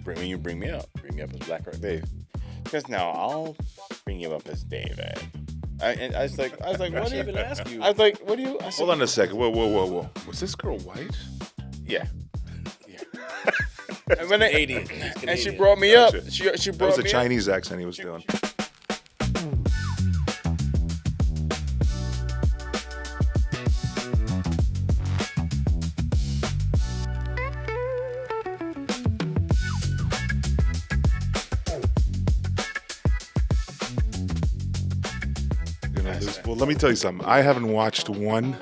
when you bring me up as Black Rock Dave. Because now I'll bring you up as David. I was like, what do you even ask you? I was like, what do you? Hold on a second. Whoa. Was this girl white? Yeah. And when Canadian. And she brought me up. She brought me up. That was a Chinese accent he was doing. Well, let me tell you something. I haven't watched one.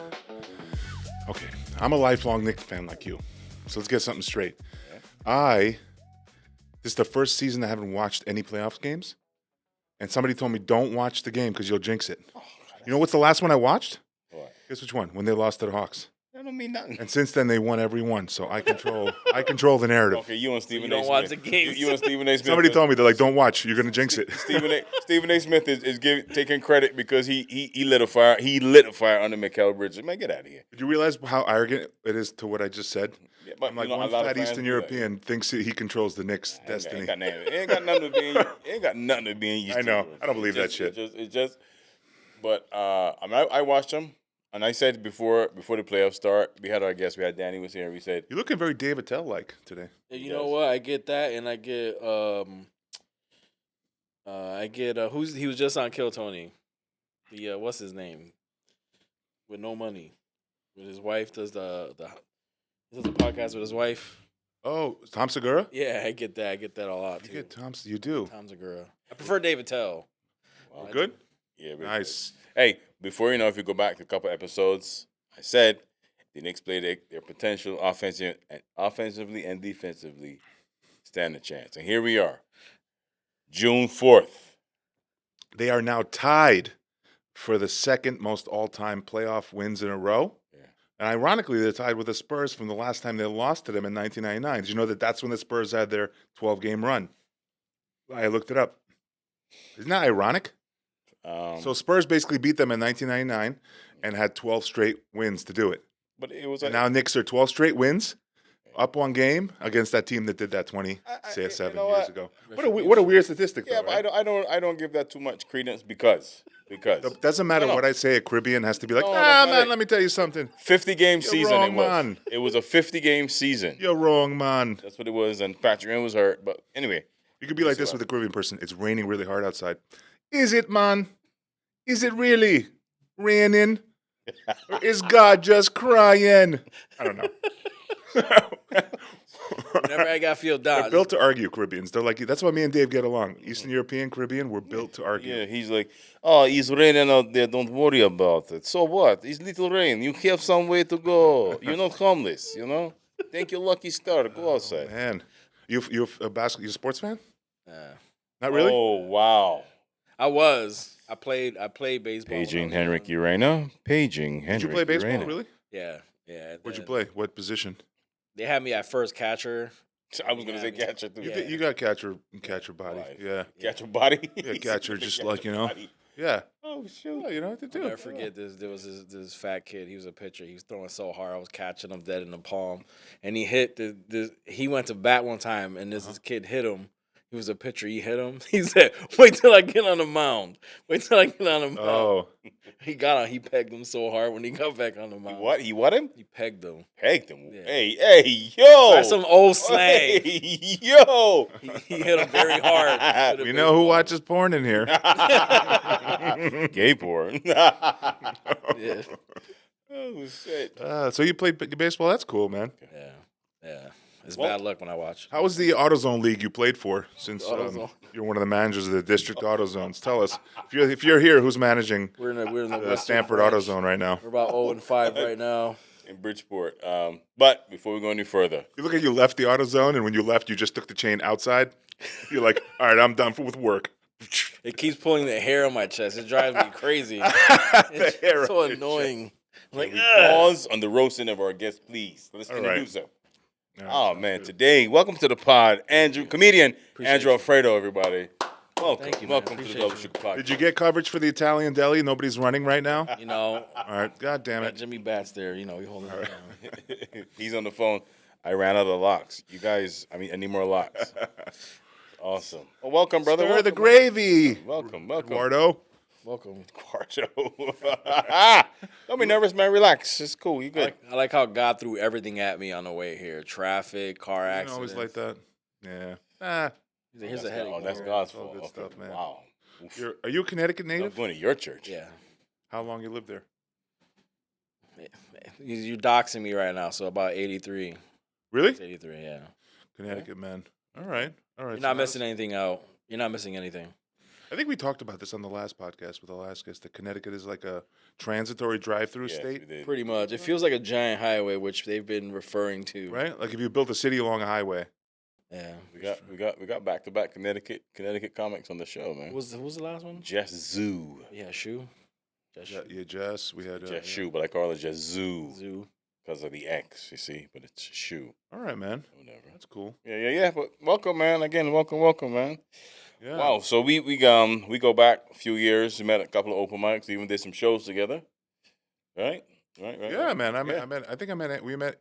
Okay, I'm a lifelong Knicks fan like you. So let's get something straight. This is the first season I haven't watched any playoffs games. And somebody told me, don't watch the game because you'll jinx it. You know what's the last one I watched? What? Guess which one? When they lost to the Hawks. That don't mean nothing. And since then, they won every one. So I control the narrative. Okay, you and Stephen You A. don't Smith. watch the games. You and Stephen A. Smith. Somebody told me, they're like, don't watch. You're going to jinx it. Stephen A. Smith is taking credit because he lit a fire. He lit a fire under Mikal Bridges. Man, get out of here. Did you realize how arrogant it is to what I just said? Yeah, but, I'm like, you know, one a lot of fat fans Eastern do that. European thinks he controls the Knicks' destiny. It ain't got nothing to being used I to. know. I don't believe that shit. But I mean, I watched them, and I said before the playoffs start, we had our guest, Danny was here, and we said, You're looking very David Tell-like today. You know what? I get that, and I get he was just on Kill Tony. The what's his name? With no money, with his wife does the podcast with his wife. Oh, Tom Segura? Yeah, I get that. I get that a lot You too. get Tom. You do. Tom Segura. I prefer David Tell. well, Good? Yeah, very Nice. good. Hey, before if you go back to a couple episodes, I said the Knicks played their potential offensively and defensively stand a chance. And here we are, June 4th. They are now tied for the second most all-time playoff wins in a row. Yeah. And ironically, they're tied with the Spurs from the last time they lost to them in 1999. Did you know that's when the Spurs had their 12-game run? I looked it up. Isn't that ironic? So Spurs basically beat them in 1999 and had 12 straight wins to do it. But it was And now Knicks are 12 straight wins, up one game against that team that did that 7 years ago. What a weird statistic, yeah, though, but right? I don't give that too much credence because It doesn't matter No. what I say. A Caribbean has to be like, No, that's not man, it. let me tell you something. 50-game You're season wrong, it was. man. It was a 50-game season. You're wrong, man. That's what it was, and Patrick Ewing was hurt. But anyway, You could be like this with a Caribbean person. It's raining really hard outside. Is it, man? Is it really raining? Or is God just crying? I don't know. Whenever I got feel down, They're built to argue, Caribbeans. They're like, that's why me and Dave get along. Eastern European, Caribbean, we're built to argue. yeah, he's like, oh, it's raining out there. Don't worry about it. So what? It's little rain. You have some way to go. You're not homeless, you know? Thank your lucky star. Go outside. Man, you a sports fan? Not really? Oh, wow. I played baseball. Paging when I was Henrik young. Urena. Paging Henrik Did you play baseball, Urena. really? Yeah. Where'd you play? What position? They had me at first catcher. I was going to say Yeah, catcher, too. You got catcher body. Right. Yeah. Catcher body? Yeah, catcher, just like, you know. Body. Yeah. Oh, shoot. Yeah, you know what to I'll do. never forget this. There was this fat kid. He was a pitcher. He was throwing so hard. I was catching him dead in the palm, and he hit he went to bat one time, and this kid hit him. He was a pitcher. He hit him. He said, "Wait till I get on the mound. Wait till I get on the mound." Oh. He got on. He pegged him so hard when he got back on the mound. What? He what him? He pegged him. Pegged him. Yeah. Hey, yo. That's some old slang. Hey, yo. He hit him very hard. We know who watches porn in here. Gay porn. Yeah. Oh, shit. So you played baseball? That's cool, man. Yeah. It's Well- bad luck when I watch. How was the AutoZone league you played for? Since AutoZone. you're one of the managers of the district AutoZones, tell us if you're here, who's managing We're in the the Western Stanford branch. AutoZone right now? We're about 0-5 right now. In Bridgeport. But before we go any further, You look like you left the AutoZone, and when you left, you just took the chain outside. You're like, all right, I'm done with work. It keeps pulling the hair on my chest. It drives me crazy. The hair It's so on your annoying. I'm like, we ugh. pause on the roasting of our guest, please. Let's All introduce right. him. Yeah, Oh, man. Today, welcome to the pod, comedian Appreciate Andrew you. Alfredo, everybody. Welcome. Thank you, man. Welcome to the Appreciate Gulliver you. Sugar Podcast. Did you get coverage for the Italian deli? Nobody's running right now. You know, All right, God damn got it. Jimmy Bats there. You know, he holding it down. He's on the phone. I ran out of locks. You guys, I need more locks. Awesome. Well, welcome, brother. Stir Welcome, the gravy. Welcome. Eduardo. Welcome. Quarto. Don't be nervous, man. Relax. It's cool. You good. I like how God threw everything at me on the way here. Traffic, car You accidents. always like that. Yeah. Here's a headache. That's here. God's It's all fault. good Okay. stuff, man. Wow. Oof. Are you a Connecticut I'm native? going to your church. Yeah. How long you lived there? You're doxing me right now, so about 83. Really? It's 83, yeah. Connecticut, man. All right. You're not missing anything out. You're not missing anything. I think we talked about this on the last podcast with the last guest, that Connecticut is like a transitory drive-through Yes, state, we did. Pretty much. It feels like a giant highway, which they've been referring to. right? Like if you built a city along a highway. Yeah. We got back-to-back Connecticut comics on the show, man. Who was the last one? Just Zoo. Yeah, Shoe. Yeah, Jess. We had Just Shoe, but I call it just Zoo Zoo. because of the X, you see. But it's Shoe. All right, man. Whatever. That's cool. Yeah. But welcome, man. Again, welcome, man. Yeah. Wow. So we go back a few years. We met at a couple of open mics. Even did some shows together. Right. Yeah, man. Yeah. We met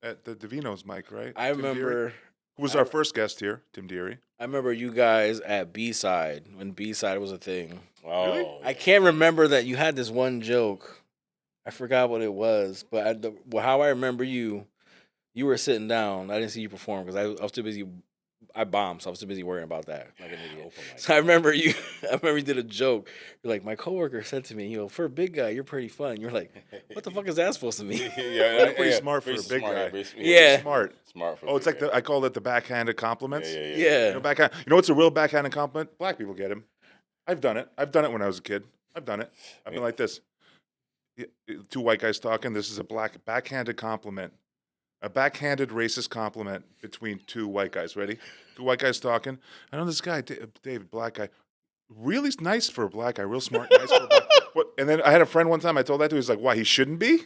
at the Davino's mic, right? I Tim Deary, remember who was our first guest here, Tim Deary. I remember you guys at B-Side when B-Side was a thing. Oh, Really? yeah. I can't remember that you had this one joke. I forgot what it was, but how I remember you were sitting down. I didn't see you perform because I was too busy. I bombed, so I was too busy worrying about that, like an idiot. Open mic. So I remember you did a joke. You're like, my coworker said to me, for a big guy, you're pretty fun. You're like, what the fuck is that supposed to mean? yeah, Pretty smart for a big guy. Yeah. Smart. Smart for. Oh, it's like I call it the backhanded compliments. Yeah. You know, backhand. You know what's a real backhanded compliment? Black people get him. I've done it. I've done it when I was a kid. I've done it. I've been like this. Two white guys talking. This is a backhanded compliment. A backhanded racist compliment between two white guys. Ready? Two white guys talking. I know this guy, David, black guy. Really nice for a black guy. Real smart. Nice for a black guy. And then I had a friend one time. I told that to. He's like, "Why? He shouldn't be."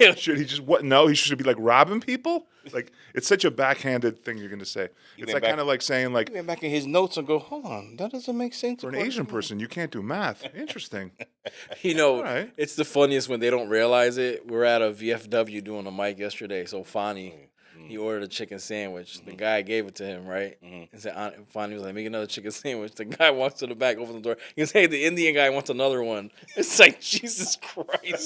Yeah. Should he just what? No, he should be like robbing people. Like it's such a backhanded thing you're going to say. It's like kind of like saying like He went back in his notes and go, hold on, that doesn't make sense. for an Asian person you can't do math. Interesting. All right. It's the funniest when they don't realize it. We're at a VFW doing a mic yesterday. So Fonny, he ordered a chicken sandwich. The guy gave it to him, right? And said, Fonny was like, make another chicken sandwich. The guy walks to the back, opens the door. He goes, hey, the Indian guy wants another one. It's like, Jesus Christ. He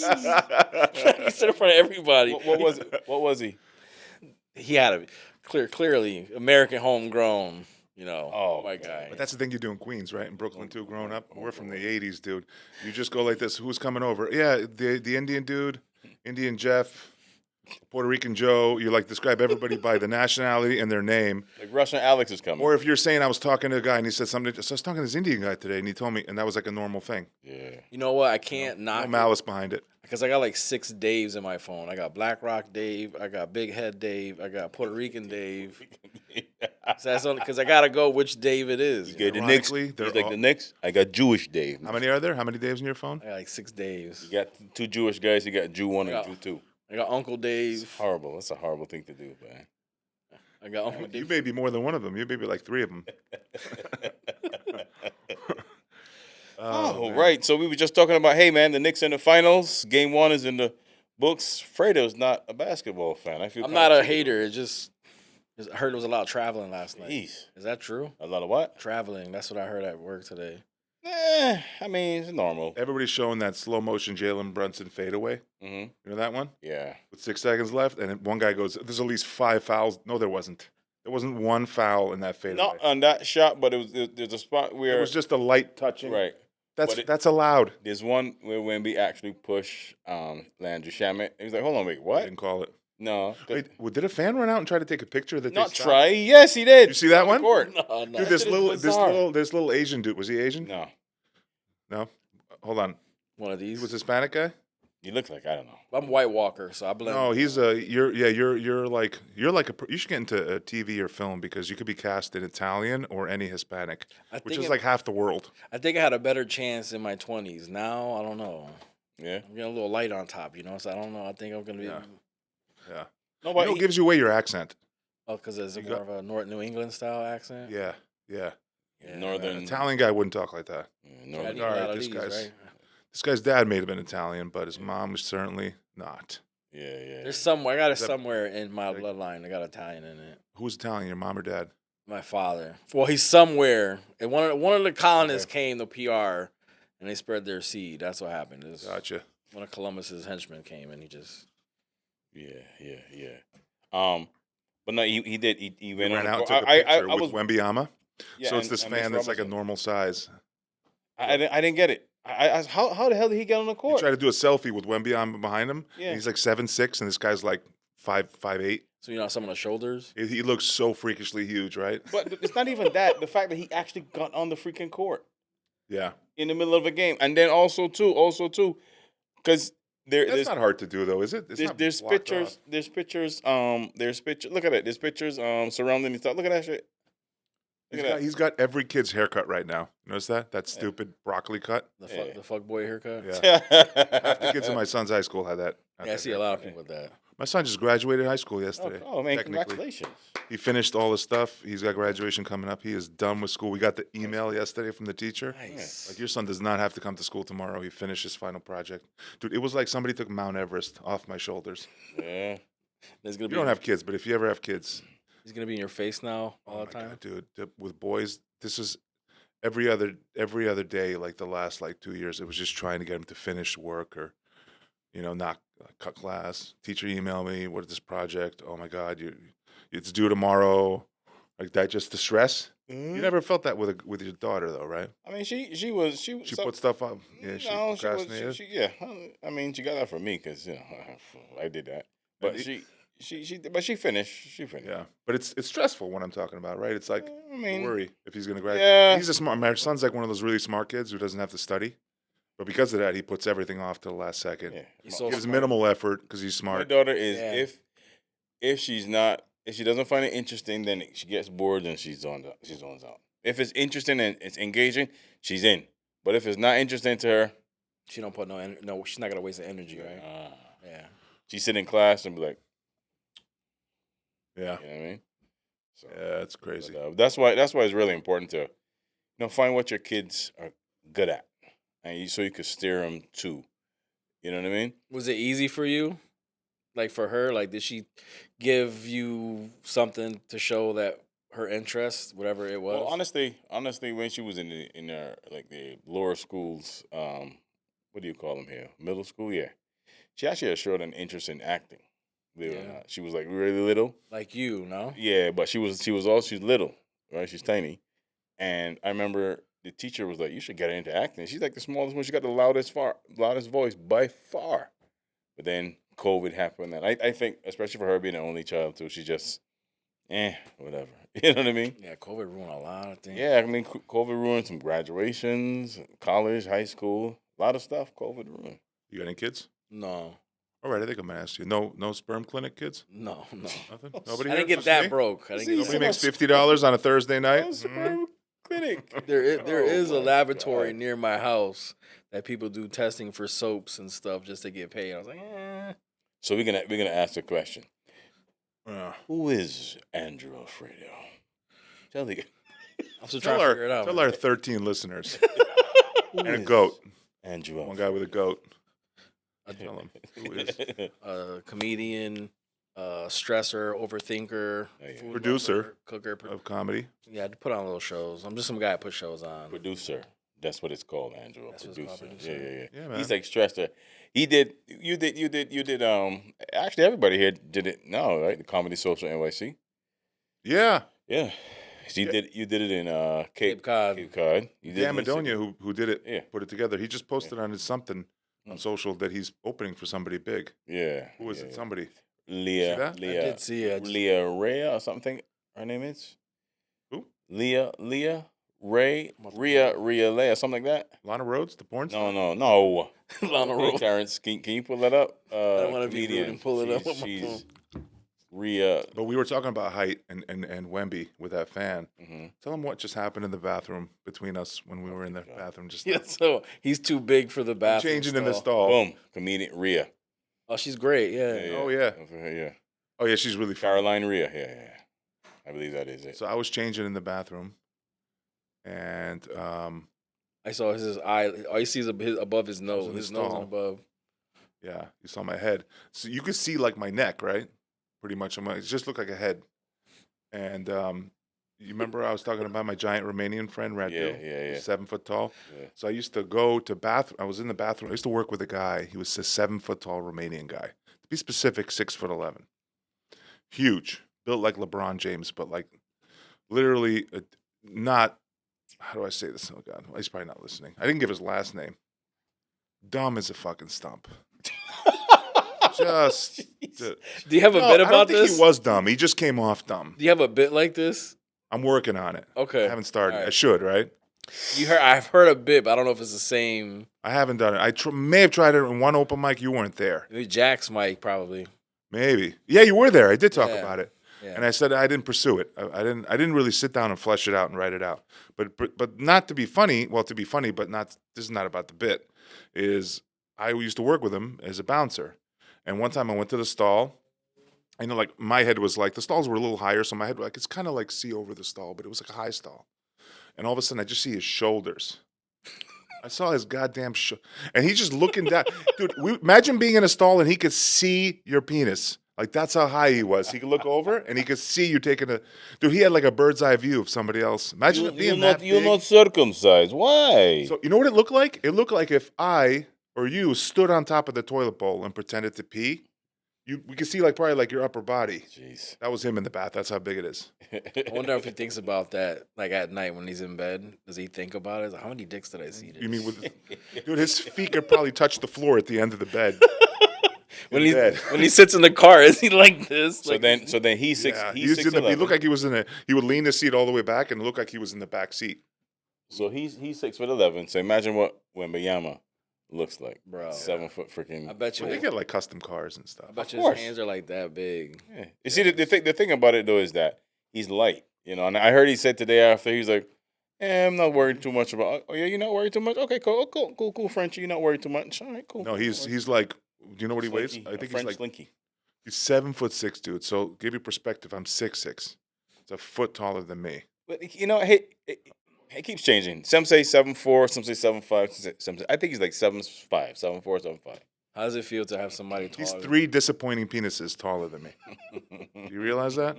said in front of everybody. What was it? What was he? He had a clearly American homegrown, white guy. But that's the thing you do in Queens, right? In Brooklyn too. Growing up, we're from the '80s, dude. You just go like this. Who's coming over? Yeah, the Indian dude, Indian Jeff, Puerto Rican Joe. You like describe everybody by the nationality and their name. Like Russian Alex is coming. Or if you're saying I was talking to a guy and he said something, so I was talking to this Indian guy today and he told me, and that was like a normal thing. Yeah. You know what? I can't No knock it malice behind it. because I got like 6 Daves in my phone. I got Black Rock Dave, I got Big Head Dave, I got Puerto Rican Dave. So that's only because I gotta go which Dave it is. Okay, the Knicks. Ironically, He's they're like all- the Knicks. I got Jewish Dave. How many are there? How many Daves in your phone? I got like 6 Daves. You got 2 Jewish guys. You got Jew 1 and Yeah. Jew 2. I got Uncle It's Dave. horrible. That's a horrible thing to do, man. I got Uncle You Dave. may be more than one of them. You may be like 3 of them. Oh, man. right. So we were just talking about, hey, man, the Knicks in the finals. Game 1 is in the books. Fredo's not a basketball fan. I feel I'm kinda not a cheated. hater. I heard there was a lot of traveling last night. Jeez. Is that true? A lot of what? Traveling. That's what I heard at work today. I mean, it's normal. Everybody's showing that slow motion Jalen Brunson fadeaway. Mm-hmm. You know that one? Yeah. With 6 seconds left, and then one guy goes, "There's at least 5 fouls." No, there wasn't. There wasn't one foul in that fadeaway. Not on that shot, but there's a spot It where was just a light touching. right. That's but it- that's allowed. There's one where Wemby actually pushed Landry Shamet. He was like, "Hold on, wait, I what? didn't call it. No, Wait, did a fan run out and try to take a picture that not they stopped? try. Yes, he did. You see that On one? court. No, Dude, this shit is little bizarre. this little Asian dude, was he Asian? No, No. Hold on. One of He these. was Hispanic guy? he looks like I don't know. I'm White Walker, so I blend. No, he's you're like you should get into a TV or film because you could be cast in Italian or any Hispanic, I which think is like half the world. I think I had a better chance in my 20s. Now I don't know. Yeah, I'm getting a little light on top, so I don't know. I think I'm gonna be. Yeah. Yeah. no, You but know, it gives you away your accent. Oh, because it's You more got- of a North New England style accent. Yeah. Yeah. Yeah. Northern An Italian guy wouldn't talk like that. Yeah, I Northern. need All a right, lot of this these, guy's- right? This guy's dad may have been Italian, but his mom was certainly not. Yeah, yeah. There's somewhere I got it Is that- somewhere in my bloodline. I got Italian in it. Who's Italian? Your mom or dad? My father. Well, he's somewhere. And one of the colonists came to PR, and they spread their seed. That's what happened. Gotcha. One of Columbus's henchmen came, and he just. Yeah. But no, he did. He went Ran on. out The and court. took a picture I with was. Wembyama. Yeah, So it's this and fan Miss that's like a Robinson. normal size. I didn't get it. How the hell did he get on the He court? tried to do a selfie with Wembyama behind him. Yeah. And he's like 7'6", and this guy's like 5'8". So some of the shoulders. He looks so freakishly huge, right? But it's not even that. The fact that he actually got on the freaking court Yeah. in the middle of a game, and then also too, because That's not hard to do, though, is it? It's not there's blocked pictures. off. There's pictures. There's pictures. Look at it. There's pictures. Surrounding his stuff. Look at that shit. Look at that. He's got every kid's haircut right now. Notice that? That stupid broccoli cut. The fuck boy haircut. Yeah. Half the kids in my son's high school had that. Yeah, I see a lot of people with that. My son just graduated high school yesterday. Oh man, technically. congratulations. He finished all his stuff. He's got graduation coming up. He is done with school. We got the email yesterday from the teacher. Nice. Like, your son does not have to come to school tomorrow. He finished his final project. Dude, it was like somebody took Mount Everest off my shoulders. Yeah. There's gonna You be. don't have kids, but if you ever have kids, He's gonna be in your face now all oh the my time. God, dude, with boys, this is every other day, like the last 2 years, it was just trying to get him to finish work or, not cut class. Teacher email me, what is this project? Oh my God, it's due tomorrow. Like that, just the stress. You never felt that with your daughter though, right? I mean, she She put stuff up. Yeah, she no, procrastinated. yeah. I mean, she got that from me because I did that. But but she finished. She finished. Yeah, but it's stressful when I'm talking about, right? It's like I mean, worry if he's gonna graduate. yeah. He's a smart. My son's like one of those really smart kids who doesn't have to study, but because of that, he puts everything off to the last second. Yeah. He's so Gives smart. minimal effort because he's My smart. daughter is Yeah. if she doesn't find it interesting, then she gets bored and she zones out. If it's interesting and it's engaging, she's in. But if it's not interesting to her, She don't put no. She's not gonna waste the energy, right? Yeah. she sit in class and be like, Yeah, you know what I mean? So, yeah, it's crazy. but, that's why it's really important to find what your kids are good at, and so you can steer them to. You know what I mean? Was it easy for you? Like for her, like did she give you something to show that her interest, whatever it was? Well, honestly, when she was in the lower schools, what do you call them here? Middle school, yeah. She actually showed an interest in acting. Believe it or Yeah. not. She was like really little. Like you, no? Yeah, but she's little, right? She's tiny, and I remember the teacher was like, "You should get her into acting." She's like the smallest one. She got the loudest voice by far. But then COVID happened, and I think, especially for her being an only child too, she just, whatever. You know what I mean? Yeah, COVID ruined a lot of things. Yeah, I mean, COVID ruined some graduations, college, high school, a lot of stuff. COVID ruined. You got any kids? No, All right, I think I'm gonna ask you. No sperm clinic kids. no. Nothing. Nobody. I here? didn't get Just that me? broke. I didn't get Nobody that. makes $50 on a Thursday night. Oh, Supreme Clinic. There is Oh, a my laboratory God. near my house that people do testing for soaps and stuff just to get paid. I was like, So we're gonna ask the question: Yeah. Who is Andrew Alfredo? Tell the I'm still Tell trying to figure it out. tell our 13 listeners who and a is goat. Andrew One guy with a goat. Alfredo. Tell him who is. Comedian, stressor, overthinker, yeah. food Producer. lover, cooker. Of comedy. Yeah, I put on little shows. I'm just some guy that put shows on. Producer. That's what it's called, Andrew. A That's what it's called, producer. producer. Yeah. Yeah, man. He's like stressor. You did. Actually, everybody here did it now, right? The Comedy Social NYC. Yeah. Yeah. So you did it in Cape Cod. Cape Cod. You did Dan it in Madonia, who did it, Yeah. put it together. He just posted on his something on social that he's opening for somebody big. Yeah. Who is yeah. it? Somebody. Leah. See that? I I Leah. did see it. Leah Ray or something. Her name is Who? Leah Ray Ria Lea, something like that. Lana Rhodes, the porn star. No. Lana Hey, Rhodes. Terrence, can you pull that up? I don't want to be rude comedian. and pull it up on my She's phone. Ria. But we were talking about height and Wemby with that fan. Mm-hmm. Tell him what just happened in the bathroom between us when we were in the bathroom just Yeah, so he's too big for the bathroom. changing in the stall. stall. Boom. Comedian Ria. Oh, she's great. Yeah. Oh, yeah. Yeah. Oh yeah, she's really fun. Caroline Ria. Yeah. I believe that is it. So I was changing in the bathroom, and I saw his eye. All you see is above his nose. in the His nose stall. and above. Yeah, you saw my head. So you could see like my neck, right? Pretty much. It just looked like a head. And you remember I was talking about my giant Romanian friend, Yeah, Radu? yeah, yeah. 7 foot tall. Yeah. So I used to go to I was in the bathroom. I used to work with a guy. He was a 7 foot tall Romanian guy. To be specific, 6'11". Huge, built like LeBron James, but like literally not. How do I say this? Oh God, he's probably not listening. I didn't give his last name. Dumb as a fucking stump. Just. Do you have a No, bit I don't about think this? he was dumb. He just came off dumb. Do you have a bit like this? I'm working on it. Okay. I haven't started. All right. I should, right? I've heard a bit, but I don't know if it's the same. I haven't done it. I may have tried it in one open mic. You weren't there. Maybe Jack's mic, probably. Maybe. Yeah, you were there. I did talk Yeah. about it. Yeah. And I said I didn't pursue it. I didn't really sit down and flesh it out and write it out. But not to be funny. Well, to be funny, but not. This is not about the bit. Is I used to work with him as a bouncer, and one time I went to the stall. I know, like my head was like the stalls were a little higher, so my head like it's kind of like see over the stall, but it was like a high stall. And all of a sudden, I just see his shoulders. I saw his goddamn and he's just looking down. Dude, imagine being in a stall and he could see your penis. Like, that's how high he was. He could look over and he could see you taking a. Dude, he had like a bird's eye view of somebody else. Imagine it being that big. You're not circumcised. Why? So, you know what it looked like? It looked like if I or you stood on top of the toilet bowl and pretended to pee. We could see like probably like your upper body. Jeez. That was him in the bath. That's how big it is. I wonder if he thinks about that, like at night when he's in bed. Does he think about it? Like, how many dicks did I see today? You mean dude? His feet could probably touch the floor at the end of the bed. when he sits in the car, is he like this? So Like, then he's six. Yeah, He's he 6'11". looked like he was in a. He would lean the seat all the way back and look like he was in the back seat. So he's 6'11". So imagine what Wembanyama looks like, Bro. 7 foot freaking. I bet you. They get like custom cars and stuff. I bet Of you his course. hands are like that big. Yeah. You see, the thing about it though is that he's light. You know, and I heard he said today after he's like, I'm not worried too much about. Oh yeah, you're not worried too much. Okay, cool, Frenchie. You're not worried too much. All right, cool. No, he's like. Do you know what he weighs? Slinky, I a think he's French like. slinky. He's 7'6", dude. So give you perspective. I'm 6'6". It's a foot taller than me. But you know, it keeps changing. Some say 7'4", some say 7'5", some say, I think he's like 7'5", 7'4", 7'5". How does it feel to have somebody taller? He's 3 disappointing penises taller than me. Do you realize that?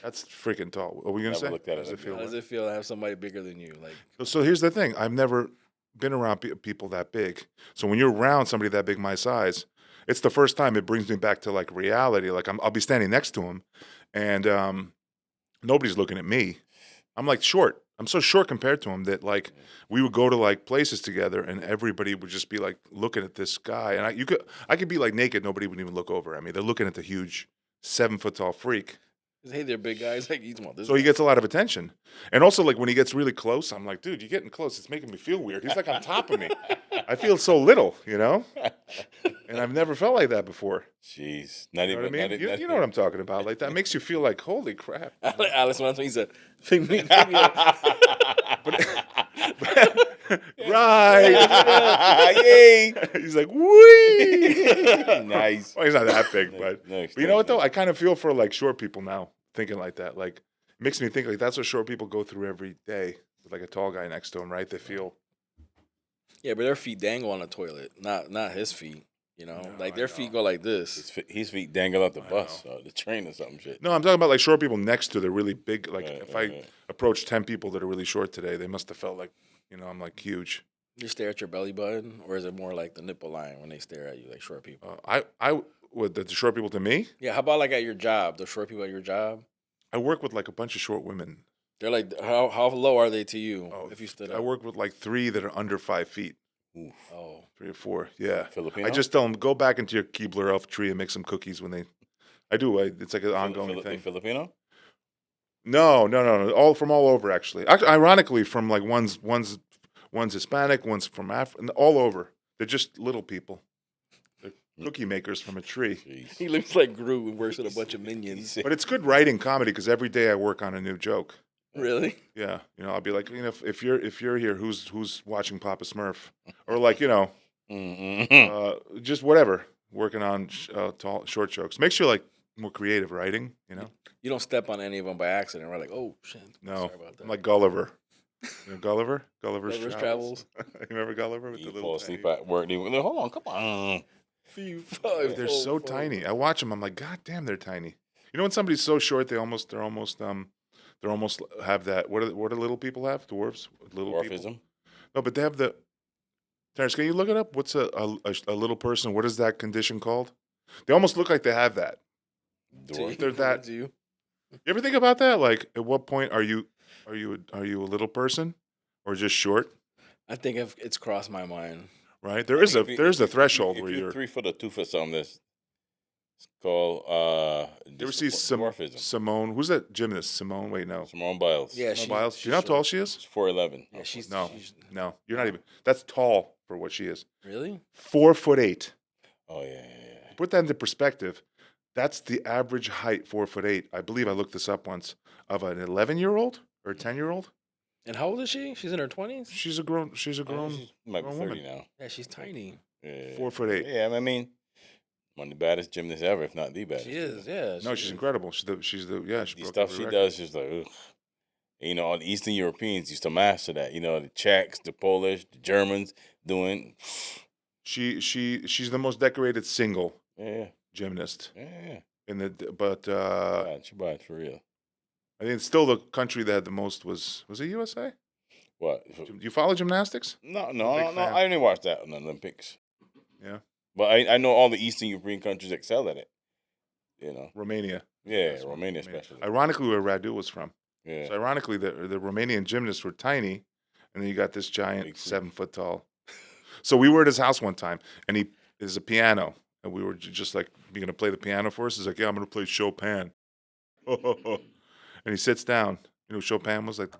That's freaking tall. What were you gonna Never say? looked at How does it it like feel? How does it feel to have somebody bigger than you? Like, So here's the thing. I've never been around people that big. So when you're around somebody that big, my size, it's the first time it brings me back to like reality. Like I'll be standing next to him, and nobody's looking at me. I'm like short. I'm so short compared to him that like we would go to like places together, and everybody would just be like looking at this guy. And I could be like naked, nobody would even look over at me. They're looking at the huge 7 foot tall freak. hey, they're big guys. Like, he's So he gets a lot of attention. And also, like, when he gets really close, I'm like, dude, you're getting close. It's making me feel weird. He's like on top of me. I feel so little, you know? And I've never felt like that before. Jeez, not You know even. what I mean? You know what I'm talking about. Like, that makes you feel like, holy crap. Alex went up to me, he said, "Pick me Right. Yay! He's like, wee. Nice. Well, he's not that big, but Nice, you know what, though? nice. I kind of feel for, like, short people now, thinking like that. Like, it makes me think, like, that's what short people go through every day with, like, a tall guy next to him, right? They feel... Yeah, but their feet dangle on the toilet, not his feet. You know, No, like I their know. feet go like this. His feet dangle out the bus or the train or something shit. No, I'm talking about like short people next to the really big. Like Right, if right, I right. approach 10 people that are really short today, they must have felt like, I'm like huge. You stare at your belly button, or is it more like the nipple line when they stare at you, like short people? I would the short people to me. Yeah, how about like at your job? The short people at your job, I work with like a bunch of short women. they're like, how low are they to you? If you stood I up, work with like 3 that are under 5 feet. Oof. oh, 3 or 4. Yeah. Filipino? I just tell them go back into your Keebler elf tree and make some cookies when they. I do. It's like an ongoing thing. Filipino? No. All from all over actually. Ironically, from like one's Hispanic, one's from Africa, all over. They're just little people. They're cookie makers from a tree. Jeez. he looks like Gru who works with a bunch of minions. But it's good writing comedy because every day I work on a new joke. Really? Yeah, I'll be like, if you're here, who's watching Papa Smurf, or like, just whatever, working on short jokes. Makes you like more creative writing. You don't step on any of them by accident, right? Like, oh shit. No, Sorry about that. I'm like Gulliver. You know Gulliver? Gulliver's Gulliver's Travels. You remember Gulliver with You the fall little asleep tiny... at work. Hold on, come on. They're so tiny. I watch them. I'm like, God damn, they're tiny. You know when somebody's so short, they're almost have that. What do little people have? Dwarves, little people. Dwarfism. No, but they have the. Terrence, can you look it up? What's a little person? What is that condition called? They almost look like they have that. Dwarf. They're that. Do you? You ever think about that? Like, at what point are you a little person, or just short? I think if it's crossed my mind. Right? There's a threshold if where you're you're. 3 foot or 2 foot something, it's called You ever see dwarfism. Simone? Who's that gymnast? Simone? Wait, no. Simone Biles. Yeah, Simone Biles. Do you know how tall she is? She's 4'11". Yeah, she's No, she's, no. You're not even. That's tall for what she is. really. 4'8". Oh yeah. Put that into perspective. That's the average height, 4'8". I believe I looked this up once of an 11-year-old or a 10-year-old. And how old is she? She's in her 20s. She's a grown. She might be grown 30 woman. now. Yeah, she's tiny. Yeah. 4'8". Yeah, I mean, one of the baddest gymnasts ever, if not the baddest. She is. Yeah. No, she's incredible. She's the. She The broke stuff every she record. does, she's like, ugh. You know, all the Eastern Europeans used to master that. You know, the Czechs, the Polish, the Germans doing. She's the most decorated single Yeah. gymnast Yeah. in the. But She bad for real. I think still the country that had the most was it USA? What? Do you follow gymnastics? No. big fan. I only watched that in the Olympics. Yeah. But I know all the Eastern European countries excel at it. You know. Romania. Yeah, That's one. Romania especially. Ironically, where Radu was from. Yeah. So ironically, the Romanian gymnasts were tiny, and then you got this giant Big freak. 7 foot tall. So we were at his house one time, and there's a piano, and we were just like, "You gonna play the piano for us?" He's like, "Yeah, I'm gonna play Chopin." And he sits down. You know, Chopin was like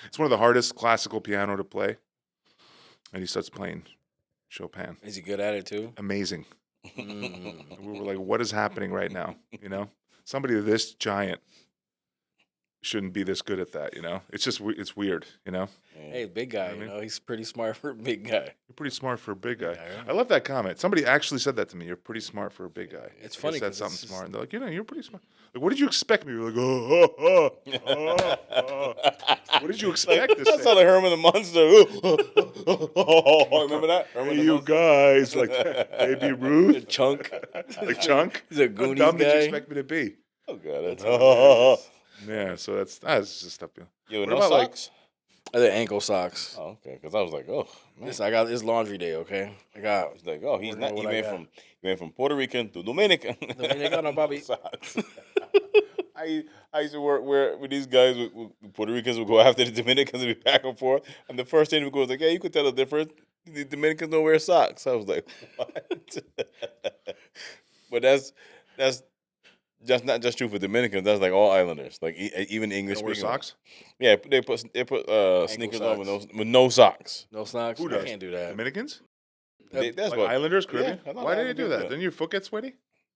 it's one of the hardest classical piano to play, and he starts playing Chopin. Is he good at it too? Amazing. Mm. And we were like, "What is happening right now?" You know, somebody this giant shouldn't be this good at that. You know, it's just it's weird. You know. Hey, big guy. You know what I You mean? know, he's pretty smart for a big guy. You're pretty smart for a big guy. guy, right? I love that comment. Somebody actually said that to me. You're pretty smart for a big guy. It's I funny said 'cause something it's smart. And they're like, you're pretty smart. Like, what did you expect me? You're like, What did you expect to That's say? how the Herman the Monster. Remember that? Herman Hey, the you Monster? guys, like Baby Ruth, Chunk. like Chunk. He's a How Goonies dumb did you guy. expect me to be? Oh god, that's hilarious. Yeah, so that's just stuff. Yo, What no about, like- socks? I did ankle socks. Oh, okay. Because I was like, oh, man. This I got. It's laundry day. Okay, I got. He's like, oh, he's Working not. on He what I went from Puerto Rican to Dominican. Dominicano, papi. Socks. I used to work with these guys. With Puerto Ricans would go after the Dominicans and be back and forth. And the first thing we go was like, yeah, you could tell the difference. The Dominicans don't wear socks. I was like, what? But that's just not just true for Dominicans. That's like all islanders, like even English Don't wear speaking. socks? Yeah, they put sneakers on socks. with no socks. No socks. Who I does? can't do that. Dominicans? That's Like what Islanders, yeah, Caribbean? I thought Why do they Islanders do that? that. Then your foot get sweaty?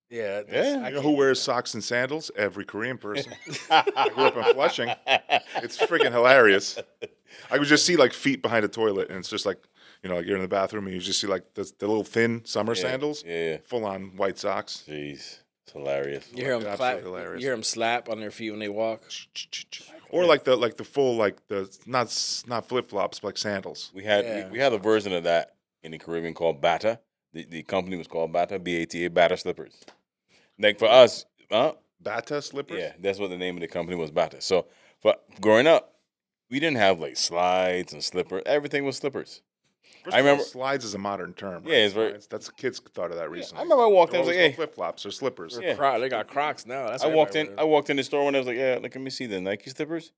Yeah. Yeah. I You know can't who do wears that. socks and sandals? Every Korean person. I grew up in Flushing. It's freaking hilarious. I would just see like feet behind a toilet, and it's just like, you know, like you're in the bathroom and you just see like the little thin summer sandals, Yeah. full on white socks. Jeez, it's hilarious. You hear them Absolutely clap. hilarious. You hear them slap on their feet when they walk. Or like the full like the not flip flops, but like sandals. We had Yeah. we had a version of that in the Caribbean called Bata. The company was called Bata, BATA, Bata slippers. Like for us, Bata slippers. yeah, that's what the name of the company was, Bata. So for growing up, we didn't have like slides and slippers. Everything was slippers. First I of all, remember- slides is a modern term. Yeah, it's very- Slides. That's kids thought of that recently. I remember I walked in, I was like, hey. flip flops or slippers. Yeah. They got Crocs now. That's I what walked everybody in. I walked in the store and I was like, "Yeah, let me see the Nike slippers."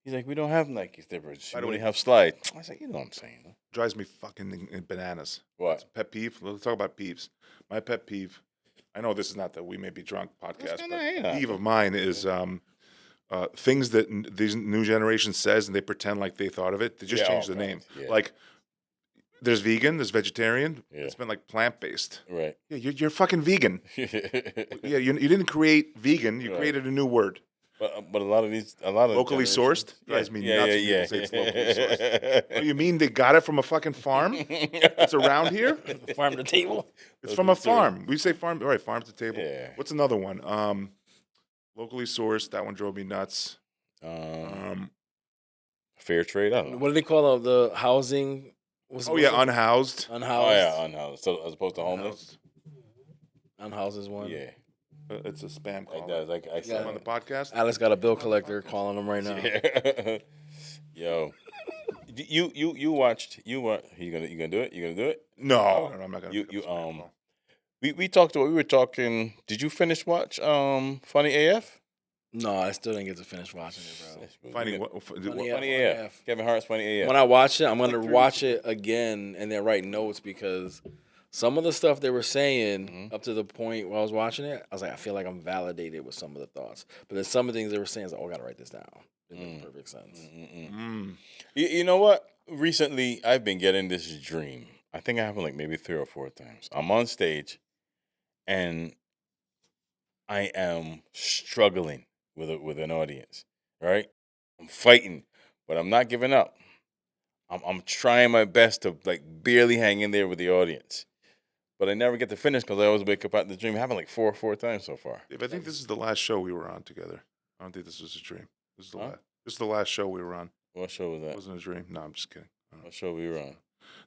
He's like, "We don't have Nike slippers. By We the only way- have slide." I was like, "You know what I'm saying?" Drives me fucking bananas. What? Pet peeve. Let's talk about peeves. My pet peeve. I know this is not the We May Be Drunk podcast, kinda, but yeah. peeve of mine is things that these new generation says and they pretend like they thought of it. They just Yeah, change oh, the God, name. yeah. Like there's vegan, there's vegetarian. Yeah. It's been like plant based. Right. Yeah, you're fucking vegan. Yeah, you didn't create vegan. You Right. create a new word. But a lot of Locally generations- sourced drives me yeah, nuts. Yeah, when yeah, people say it's locally sourced. Oh, you mean they got it from a fucking farm? It's around here. Farm to table. It's from a farm. We say farm. All right, farm to table. Yeah. What's another one? Locally sourced. That one drove me nuts. fair trade. I don't know. What do they call the housing? What's it? Unhoused. Unhoused. Oh yeah, unhoused. So as opposed to homeless. Unhoused is one. Yeah, It's a spam call. it does. Like I Yeah. said On the podcast. Alex got a bill collector calling him right now. Yeah. Yo, you watched you gonna do it? You gonna do it? No, I'm not gonna. You pick up a spam call. we were talking. Did you finish watch Funny AF? No, I still didn't get to finish watching it, bro. Finding Funny Funny AF. AF. Kevin Hart's Funny AF. When I watch it, I'm gonna watch it again and then write notes because some of the stuff they were saying up to the point where I was watching it, I was like, I feel like I'm validated with some of the thoughts. But then some of the things they were saying, I was like, oh, I gotta write this down. It makes perfect sense. You know what? Recently, I've been getting this dream. I think it happened like maybe 3 or 4 times. I'm on stage, and I am struggling with an audience. Right? I'm fighting, but I'm not giving up. I'm trying my best to like barely hang in there with the audience, but I never get to finish because I always wake up out the dream. It happened like 4 times so far. Dave, I think this is the last show we were on together. I don't think this was a dream. This is the Huh? last. This is the last show we were on. What show was It that? wasn't a dream. No, I'm just kidding. What show we were on?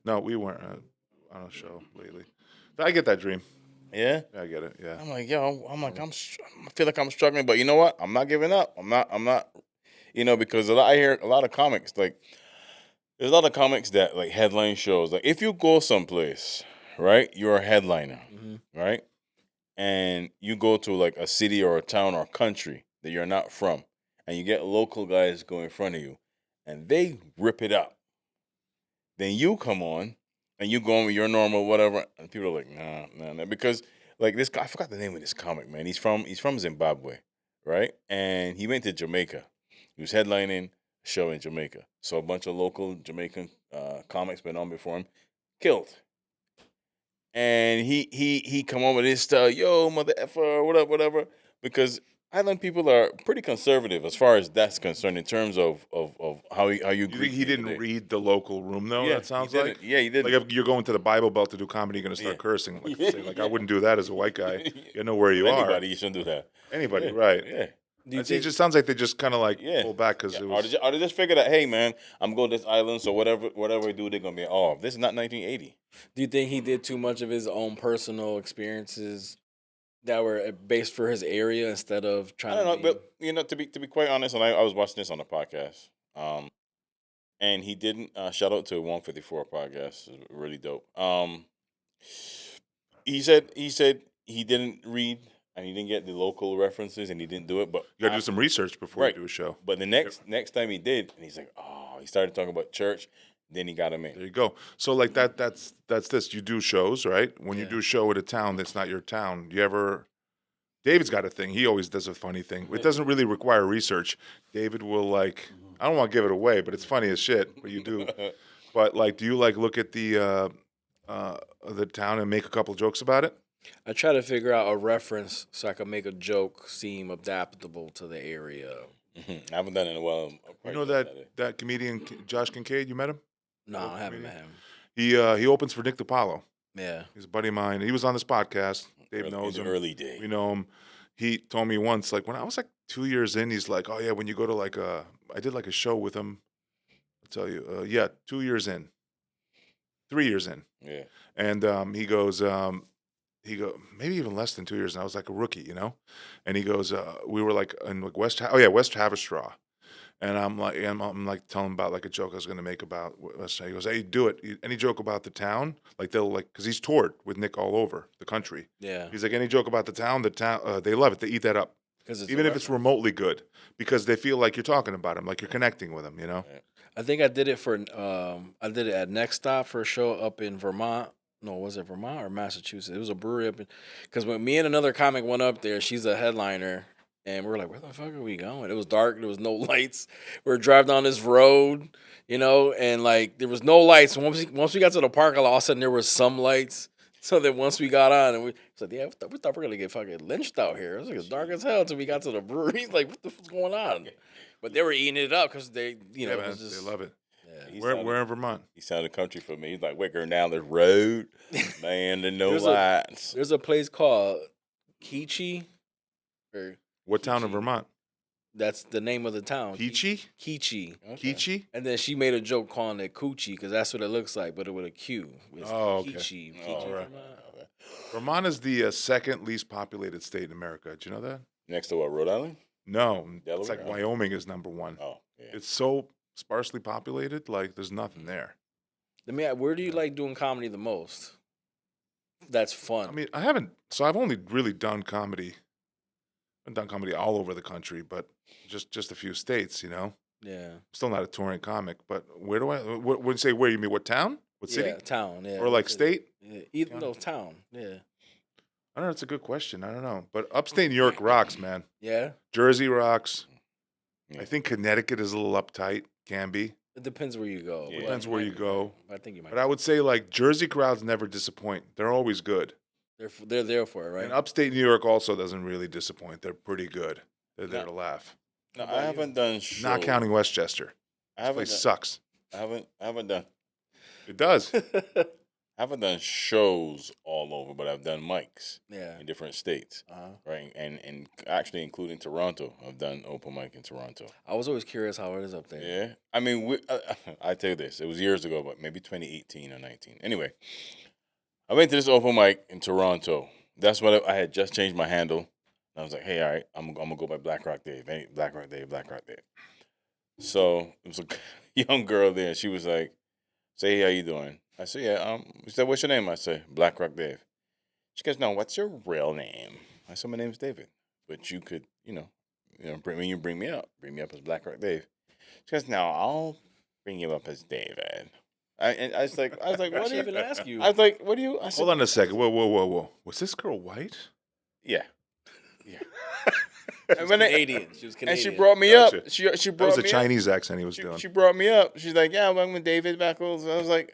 No, we weren't on a show lately. I get that dream. Yeah. Yeah, I get it. Yeah. I'm like, yo, I feel like I'm struggling, but you know what? I'm not giving up. I'm not, because I hear a lot of comics, like, there's a lot of comics that, like, headline shows. Like, if you go someplace, right, you're a headliner, right? And you go to, like, a city or a town or a country that you're not from, and you get local guys go in front of you, and they rip it up. Then you come on, and you go on with your normal whatever, and people are like, nah, because like this guy, I forgot the name of this comic, man. He's from Zimbabwe, right? And he went to Jamaica. He was headlining a show in Jamaica. So a bunch of local Jamaican comics been on before him, killed. And he come on with his style, yo, mother effer, whatever, because Island people are pretty conservative as far as that's concerned in terms of how you You greet think he people didn't today. read the local room though? Yeah, That sounds he like. didn't. Yeah, he did. Like if you're going to the Bible Belt to do comedy, you're gonna start Yeah. cursing. Like, say, like I wouldn't do that as a white guy. You know where you Anybody, are. you shouldn't do that. Anybody, Yeah, right? Yeah. Do you It think, just sounds like they just kind of like Yeah. pull back because Yeah. it Or was. they just figure that, hey man, I'm going to this island, so whatever we do, they're gonna be this is not 1980. do you think he did too much of his own personal experiences that were based for his area instead of trying I don't know, to but to be quite honest, and I was watching this on a podcast, and he didn't shout out to 154 podcast, it's really dope. He said he didn't read and he didn't get the local references and he didn't do it, but You got to do some research before Right. you do a show. But the next time he did, and he's like, he started talking about church. Then he got him There in. you go. So like that's this. You do shows, right? When you Yeah. do a show at a town that's not your town, you ever? David's got a thing. He always does a funny thing. It doesn't really require research. David will like. I don't want to give it away, but it's funny as shit. But you do. But like, do you like look at the town and make a couple jokes about it? I try to figure out a reference so I can make a joke seem adaptable to the area. I haven't done it in a while. You know that comedian Josh Kincaid? You met him? No, I haven't met him. He opens for Nick DiPaolo. Yeah. He's a buddy of mine. He was on this podcast. Dave knows in him. the early day. We know him. He told me once, like when I was like 2 years in, he's like, "Oh yeah, when you go to like I did like a show with him. I'll tell you, 2 years in, 3 years in, Yeah. and he go maybe even less than 2 years, and I was like a rookie, you know, and he goes, we were like in like West Haverstraw, and I'm like telling him about like a joke I was gonna make about West. He goes, "Hey, do it. Any joke about the town? Like they'll like because he's toured with Nick all over the country. Yeah. He's like any joke about the town, they love it. They eat that up, even if it's remotely good, because they feel like you're talking about him, like you're connecting with him. You know? I think I did it for I did it at Next Stop for a show up in Vermont. No, was it Vermont or Massachusetts? It was a brewery up in because when me and another comic went up there, she's a headliner, and we were like, "Where the fuck are we going?" It was dark. There was no lights. We were driving down this road, and like there was no lights. And once we got to the park, all of a sudden there was some lights. So then once we got on, and we said, "Yeah, we thought we were gonna get fucking lynched out here." It was like it's dark as hell until we got to the brewery. Like, what the fuck's going on? But they were eating it up because they, Yeah, it man, was just, they love it. He We're sounded- in Vermont. He sounded country for me. He's like, we're going down this road. Man, there's no There's lights. There's a place called Kichi, or What town in Kichi. Vermont? That's the name of the town. Peachy? Kichi. Okay. Kichi? And then she made a joke calling it Coochie because that's what it looks like, but it with a Q. It's Oh, okay. Kichi. Oh, Kichi, right. okay. Vermont is the second least populated state in America. Did you know that? Next to what? Rhode Island? No. It's Delaware? like Wyoming is number one. Oh, yeah. It's so sparsely populated, like there's nothing there. Let me ask, where do you like doing comedy the most? That's fun. I mean, I've only really done comedy. I've done comedy all over the country, but just a few states, you know. yeah. Still not a touring comic, but where do I? When you say where, you mean what town? What city? Yeah, town. Yeah. Or like City. state? Yeah. Either no town. Yeah. I don't know. It's a good question. I don't know, but upstate New York rocks, man. Yeah. Jersey rocks. Yeah. I think Connecticut is a little uptight. Can be. It depends where you go. Yeah. but Depends where you might- go. I think you might. But I would say like Jersey crowds never disappoint. They're always good. They're there for it, right? And upstate New York also doesn't really disappoint. They're pretty good. They're there No. to laugh. No, How I about you? haven't done shows. Not counting Westchester. I This haven't. place Done, sucks. I haven't done. It does. I haven't done shows all over, but I've done mics yeah. in different states, Uh-huh. right? And actually including Toronto. I've done open mic in Toronto. I was always curious how it is up there. Yeah, I mean, I tell you this, it was years ago, but maybe 2018 or 19. Anyway, I went to this open mic in Toronto. That's what I had just changed my handle. And I was like, hey, all right, I'm gonna go by Black Rock Dave. Hey, Black Rock Dave, Black Rock Dave. So it was a young girl there, and she was like, say, hey, how you doing? I said, yeah. She said, what's your name? I said, Black Rock Dave. She goes, no, what's your real name? I said, my name's David, but you could, when you bring me up as Black Rock Dave. She goes, no, I'll bring you up as David. I was like, Why what should do I you? even ask you? I was like, what do you? I said, Hold on a second. Whoa. Was this girl white? yeah. She was Canadian. She was And Canadian. she brought me Gotcha. up. She That brought was a me Chinese accent he was up. doing. She brought me up. She's like, yeah, welcome to David Beckles. I was like,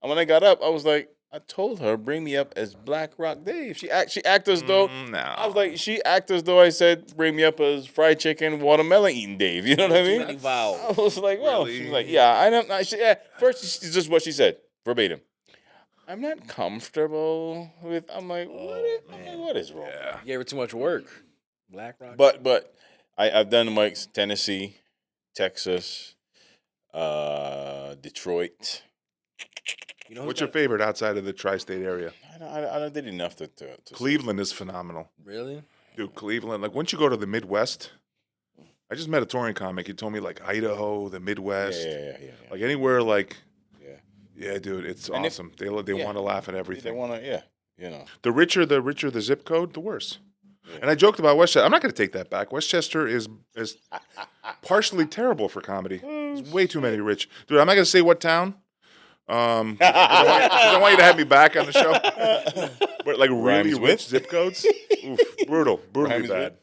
and when I got up, I was like, I told her, bring me up as Black Rock Dave. She act as though No. I was like, she act as though I said, bring me up as fried chicken, watermelon eating Dave. You know what I Too mean? many vowels. I was like, well, Really? she's like, yeah, I don't. First, this is what she said verbatim. I'm not comfortable with. I'm like, what is wrong? Yeah. You gave her too much work. Black Rock. But I've done the mics Tennessee, Texas, Detroit. you know What's your favorite outside of the tri-state area? I don't did enough to Cleveland is phenomenal. Really? Dude, Cleveland. Like, once you go to the Midwest, I just met a touring comic. He told me, like, Idaho, the Midwest. Yeah. Like, anywhere, like, Yeah. yeah, dude, it's And if- awesome. They want to laugh at They everything. want to, you know. The richer the zip code, the worse. Yeah. And I joked about Westchester. I'm not going to take that back. Westchester is partially terrible for comedy. There's way too many rich. Dude, I'm not going to say what town. 'Cause I want you to have me back on the show. But like really Rhymes rich with? zip codes, oof, brutally Rhymes bad.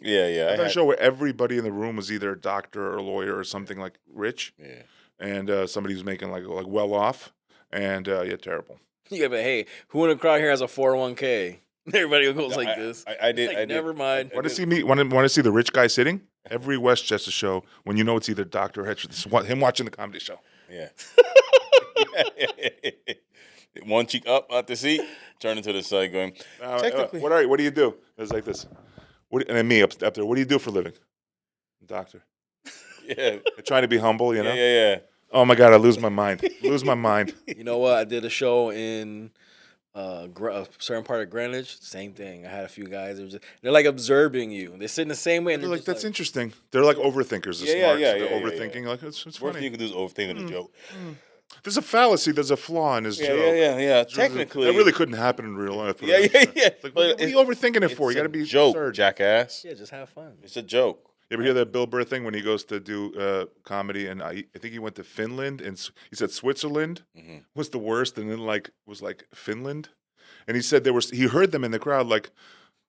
Yeah. I had a show where everybody in the room was either a doctor or a lawyer or something like rich, Yeah. and somebody who's making like well off, and yeah, terrible. Yeah, but hey, who in the crowd here has a 401k? Everybody goes like this. I did. Like, I did. never mind. Want to see me? Want to see the rich guy sitting? Every Westchester show, when you know it's either doctor or him watching the comedy show. Yeah. One cheek up at the seat, turning to the side, going. Technically, What do you do? It's like this. And then me up there. What do you do for a living? Doctor. yeah, Trying to be humble, you know. yeah. Oh my God, I lose my mind. Lose my mind. You know what? I did a show in a certain part of Greenwich. Same thing. I had a few guys. They're like observing you. They sit in the same way. And They're they're like, just that's interesting. They're like overthinkers. They're Yeah, smart. yeah, so they're yeah, overthinking. Like it's Worst thing you funny. can do is overthink a joke. There's a fallacy. There's a flaw in his joke. Yeah. Technically, that really couldn't happen in real life. Yeah. Like, what are you overthinking it for? You got to be joke, absurd. jackass. Yeah, just have fun. It's a joke. You ever hear that Bill Burr thing when he goes to do comedy, and I think he went to Finland, and he said Switzerland was the worst, and then was Finland, and he said he heard them in the crowd like,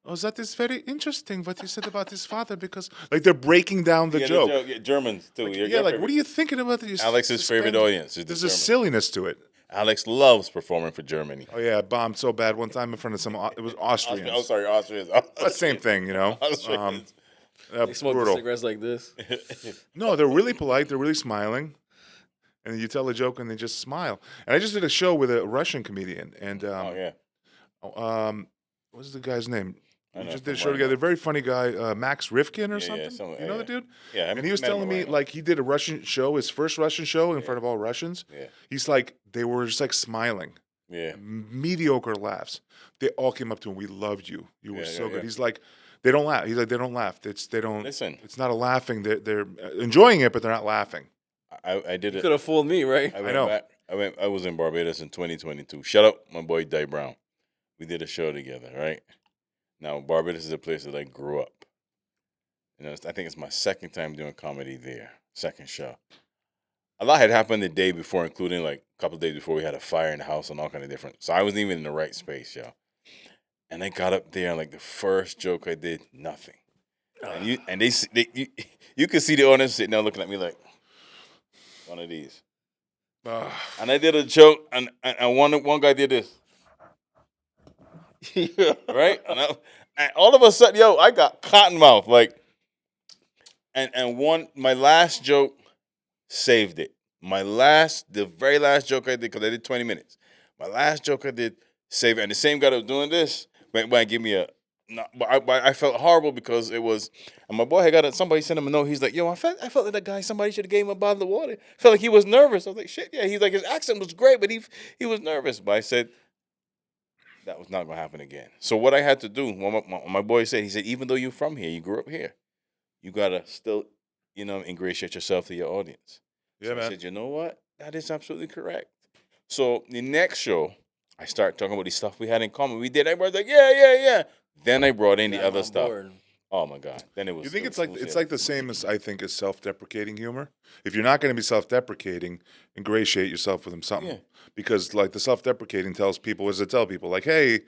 oh, that is very interesting what you said about his father, because like they're breaking down the joke. Yeah, Germans too. What are you thinking about? Alex's favorite audience is the There's a Germans. silliness to it. Alex loves performing for Germany. Oh yeah, I bombed so bad one time in front of it was Austrians. Oh, sorry, Austrians. That's same thing, you know. Austrians. They smoke the Brutal. cigarettes like this. No, they're really polite. They're really smiling, and you tell a joke and they just smile. And I just did a show with a Russian comedian, and Oh yeah. what's the guy's name? We know, just from did a show Ryan. together. Very funny guy, Max Rifkin or Yeah, something. something- You know yeah. the dude? Yeah, And he was met him telling me right now. like he did a Russian show, his first Russian show in front of all Russians. Yeah. He's like they were just like smiling, Yeah. mediocre laughs. They all came up to him. We loved you. You were Yeah, so yeah, good. yeah. He's like they don't laugh. He's like they don't laugh. They don't. Listen. It's not a laughing. They're enjoying it, but they're not laughing. I did You it. could have fooled me, right? I went know. back. I was in Barbados in 2022. Shout out my boy Di Brown. We did a show together, right? Now Barbados is a place that I grew up. You know, I think it's my second time doing comedy there. Second show. A lot had happened the day before, including like a couple of days before we had a fire in the house and all kind of different. So I wasn't even in the right space, y'all. And I got up there and like the first joke I did, nothing. And you could see the audience sitting there looking at me like one of these. And I did a joke, and one guy did this, right? And all of a sudden, yo, I got cotton mouth, like, and my last joke saved it. The very last joke I did, because I did 20 minutes. My last joke I did saved it, and the same guy that was doing this went by and give me a. No, but I felt horrible because it was, and my boy had got it. Somebody sent him a note. He's like, "Yo, I felt like that guy. Somebody should have gave him a bottle of water. Felt like he was nervous." I was like, "Shit, yeah." He's like, his accent was great, but he was nervous. But I said that was not gonna happen again. So what I had to do, my boy said, he said, even though you're from here, you grew up here, you gotta still, ingratiate yourself to your audience. Yeah, So man. I said, you know what? That is absolutely correct. So the next show, I start talking about the stuff we had in common. We did. Everybody's like, yeah. Then I brought in the Got him other on stuff. board. Oh my god! Then it was. You think it it's was like smooth it's sailing. like the same as I think as self-deprecating humor. If you're not going to be self-deprecating, ingratiate yourself with something. Yeah. Because like the self-deprecating tells people, what does it tell people? Like, hey,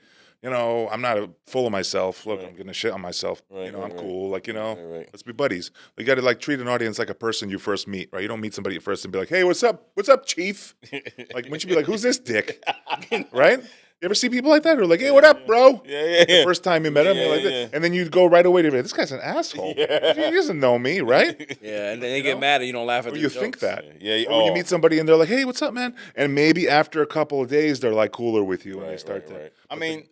I'm not full of myself. Look, Right. I'm gonna shit on myself. Right, I'm right. cool. Like, Right. let's be buddies. You got to like treat an audience like a person you first meet, right? You don't meet somebody at first and be like, hey, what's up? What's up, chief? Like, wouldn't you be like, who's this dick? Right? You ever see people like that? Who are like, hey, what up, bro? Yeah. The first time you met him, Yeah, you're like, yeah. and then you go right away to be like, this guy's an asshole. Yeah. He doesn't know me, right? Yeah, and then they get mad and you don't laugh at Or their you jokes. think that. Yeah. Or when you meet somebody and they're like, hey, what's up, man? And maybe after a couple of days, they're like cooler with you and they start to. Right. I mean,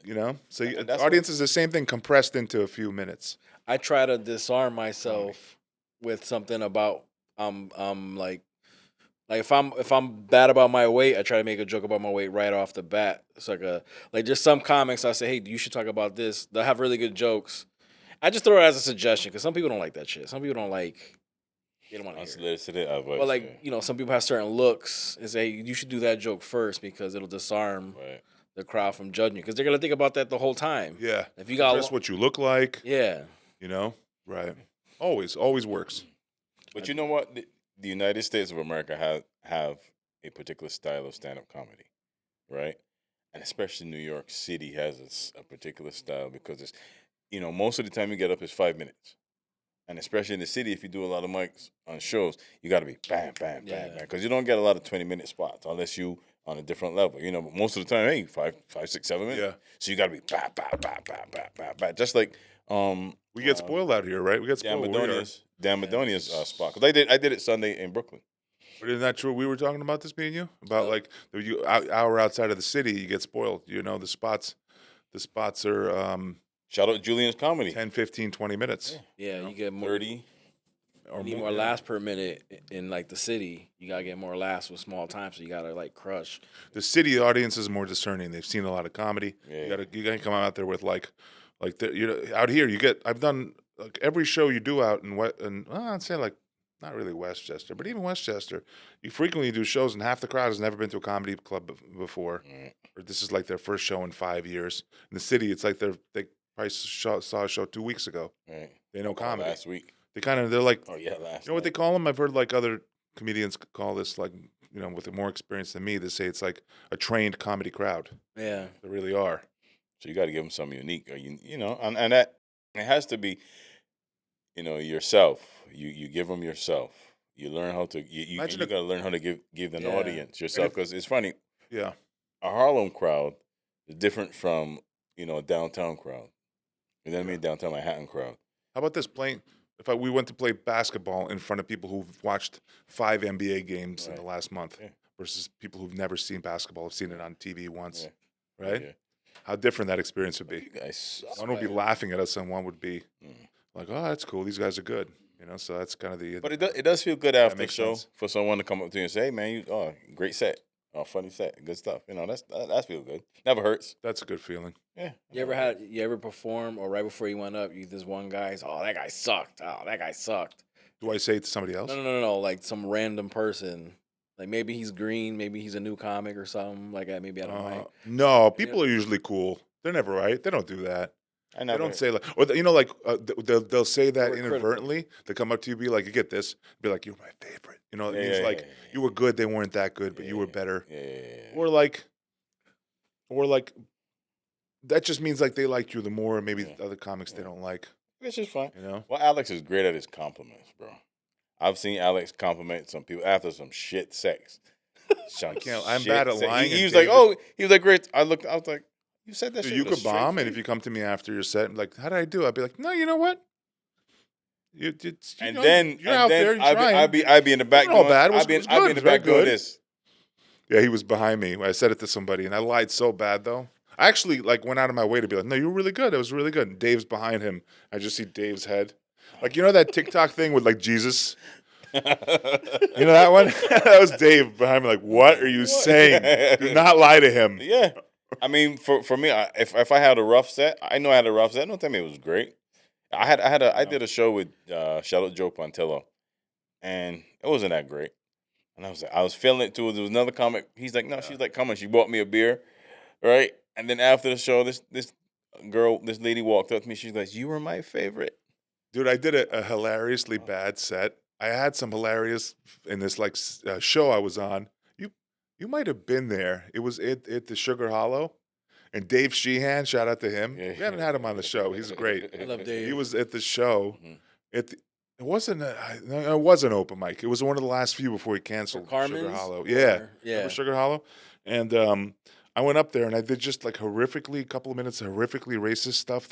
So and the that's audience is the same thing compressed into a few minutes. I try to disarm myself with something about like if I'm bad about my weight, I try to make a joke about my weight right off the bat. It's like just some comics I say, hey, you should talk about this. They'll have really good jokes. I just throw it as a suggestion because some people don't like that shit. Some people don't like. They don't want to hear it. unsolicited advice. But like some people have certain looks and say you should do that joke first because it'll disarm Right. the crowd from judging you because they're gonna think about that the whole time. Yeah. If you got That's what you look like, yeah. Right. Always works. But you know what? The United States of America have a particular style of stand-up comedy, right? And especially New York City has a particular style because it's, most of the time you get up is 5 minutes. And especially in the city, if you do a lot of mics on shows, you got to be bam, bam, Yeah. bam, bam. Because you don't get a lot of 20-minute spots unless you on a different level. But most of the time, hey, 5, 6, 7 minutes. Yeah. So you got to be bam, bam, bam, bam, bam, bam, bam. Just like We get spoiled out here, right? We get spoiled. Dan Madonia's spot. Because I did it Sunday in Brooklyn. But isn't that true? We were talking about this, me and you, about like you hour outside of the city, you get spoiled. The spots are Shout out to Julian's Comedy. 10, 15, 20 minutes. Yeah, you get more 30. You need more laughs per minute in like the city. You gotta get more laughs with small time, so you gotta like crush. The city audience is more discerning. They've seen a lot of comedy. Yeah. You gotta come out there with out here I've done like every show you do out in I'd say like not really Westchester, but even Westchester, you frequently do shows and half the crowd has never been to a comedy club before, or this is like their first show in 5 years. In the city, it's like they probably saw a show 2 weeks ago. Right. They know comedy. Last week. They're like, Oh, yeah, last you know what they call them? I've heard like other comedians call this like, with more experience than me, they say it's like a trained comedy crowd. Yeah, They really are. So you got to give them something unique. Or and that it has to be, yourself. You give them yourself. You learn how to, you got to learn how to give an Yeah. audience yourself. Because it's funny, Yeah. a Harlem crowd is different from, a downtown crowd. You know what I mean? Downtown Manhattan crowd. How about this playing? We went to play basketball in front of people who've watched 5 NBA games in the last month Yeah. versus people who've never seen basketball, have seen it on TV once, Yeah. right? Yeah. how different that experience would be. You guys suck. One would be laughing at us, and one would be Mm. like, "Oh, that's cool. These guys are good." You know, so that's kind of the. But it does feel good after the makes show sense. for someone to come up to you and say, "Hey, man, great set. Oh, funny set. Good stuff." You know, that feels good. Never hurts. That's a good feeling. Yeah. You ever perform or right before you went up, this one guy's, oh, that guy sucked. Oh, that guy sucked. Do I say it to somebody else? No. Like some random person. Like maybe he's green, maybe he's a new comic or something like that. Maybe I don't know. No, people are usually cool. They're never right. They don't do that. I They never. don't say like, or you know, like they'll say that Or critical. inadvertently. They come up to you, be like, "You get this," be like, "You're my favorite." You know, it Yeah, means yeah, like yeah, you were good. They weren't that good, but you were better. Yeah. Or like that just means like they liked you the more. Maybe the other comics they don't like. It's just fun. You know. Well, Alex is great at his compliments, bro. I've seen Alex compliment some people after some shit sex. I'm bad at lying. He and was like, David- "Oh," he was like, "Great." I was like, "You said that So shit." you with a could straight bomb, and face?" if you come to me after your set, and be like, "How did I do?" I'd be like, "No, you know what? You're out there, you're trying." I'd be in the back Wasn't all doing. bad. It was- I'd be it was in good. the Very back doing good. this. Yeah, he was behind me when I said it to somebody, and I lied so bad though. I actually like went out of my way to be like, "No, you were really good. It was really good." And Dave's behind him. I just see Dave's head, like you know that TikTok thing with like Jesus. You know that one? That was Dave behind me. Like, what are you saying? Do not lie to him. Yeah, I mean, for me, if I had a rough set, I know I had a rough set. Don't tell me it was great. I did a show with Charlotte Joe Pontillo, and it wasn't that great. And I was feeling it too. There was another comic. He's like, no, she's like, come on. She bought me a beer, right? And then after the show, this lady walked up to me. She's like, "You were my favorite." Dude, I did a hilariously bad set. I had some hilarious in this like show I was on. You might have been there. It was at the Sugar Hollow, and Dave Sheehan. Shout out to him. Yeah. We haven't had him on the show. He's great. I love Dave. He was at the show. Mhm. It wasn't it was an open mic. It was one of the last few before he canceled Sugar Carmen's? Hollow. Or- Yeah, yeah. Remember Sugar Hollow? And I went up there and I did just like a couple of minutes of horrifically racist stuff.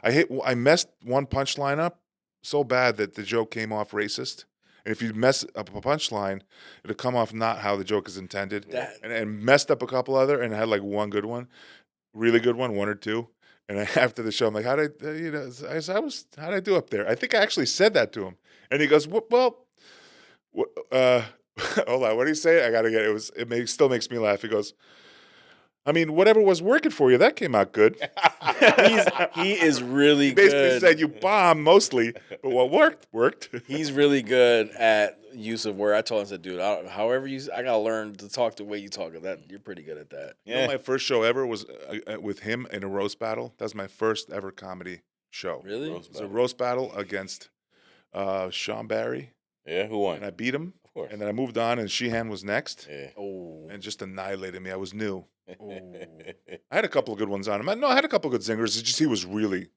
I messed one punchline up so bad that the joke came off racist. And if you mess up a punchline, it'll come off not how the joke is intended. And messed up a couple other, and I had like one good one, really good one or two. And after the show, I'm like, how did I do up there? I think I actually said that to him, and he goes, well, hold on, what did he say? I gotta get it. Still makes me laugh. He goes, I mean, whatever was working for you, that came out good. He is really He basically good. said you bombed mostly, but what worked. He's really good at use of word. I told him, I said, dude, I gotta learn to talk the way you talk. You're pretty good at that. You know, my first show ever was with him in a roast battle. That was my first ever comedy show. Really? It was a roast battle against Sean Barry, Yeah, who won? and I beat him. Of course. And then I moved on, and Sheehan was next, Yeah. Oh. and just annihilated me. I was new. Oh. I had a couple of good ones on him. I had a couple of good zingers. It's just he was really.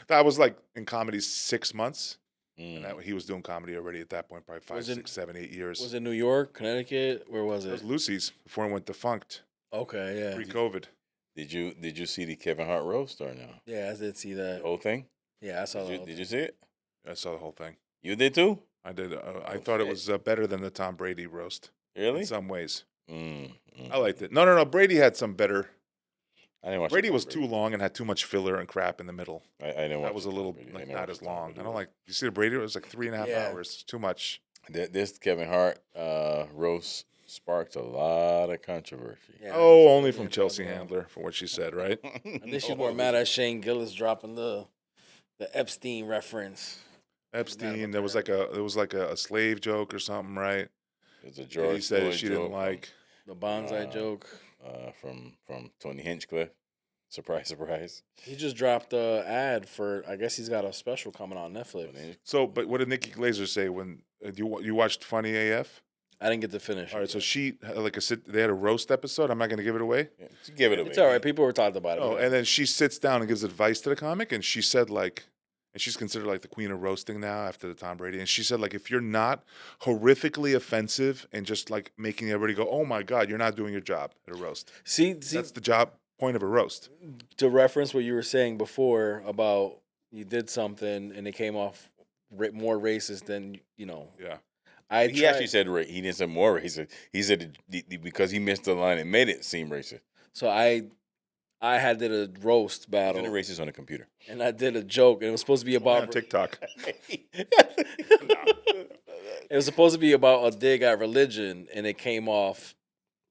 I was like in comedy 6 months, and he was doing comedy already at that point, probably 5, 6, 7, 8 years. Was it New York, Connecticut? Where was It it? was Lucy's before I went defunct, Okay, yeah. pre-COVID. Did you see the Kevin Hart roast or no? Yeah, I did see The that. whole thing? Yeah, I saw that. Did you see it? I saw the whole thing. You did too? I did. I Oh, thought it shit. was better than the Tom Brady roast Really? in some ways. Mm. I liked it. No. Brady had some better. I didn't watch. Brady the was Brady. too long and had too much filler and crap in the middle. I didn't watch. That was a the little Brady. I like didn't not watch as the Tom long. Brady I don't one. like. You see the Brady? It was like 3.5 Yeah. hours. Too much. This Kevin Hart roast sparked a lot of controversy. Yeah, Oh, only from yeah, Chelsea probably. Handler for what she said, right? I think she's more mad at Shane Gillis dropping the Epstein reference. Epstein. There was like a slave joke or something, right? It's a That George he said Floyd she joke didn't like. The bonsai joke. from Tony Hinchcliffe. Surprise, surprise. He just dropped the ad for. I guess he's got a special coming on Netflix. So, but what did Nikki Glazer say when you watched Funny AF? I didn't get to finish. All right, it so yet. she had they had a roast episode. I'm not going to give it away. Yeah, give it away. It's all right. People were talking about it. Oh, but- and then she sits down and gives advice to the comic, and she said and she's considered like the queen of roasting now after the Tom Brady, and she said like if you're not horrifically offensive and just like making everybody go, oh my god, you're not doing your job at a roast. see, That's the point of a roast. to reference what you were saying before about you did something and it came off more racist than Yeah. He actually said he didn't say more racist. He said because he missed the line, it made it seem racist. So I I had did a roast He's battle, an racist on the computer. and I did a joke, and it was supposed to be Only on about TikTok. it was supposed to be about a dig at religion, and it came off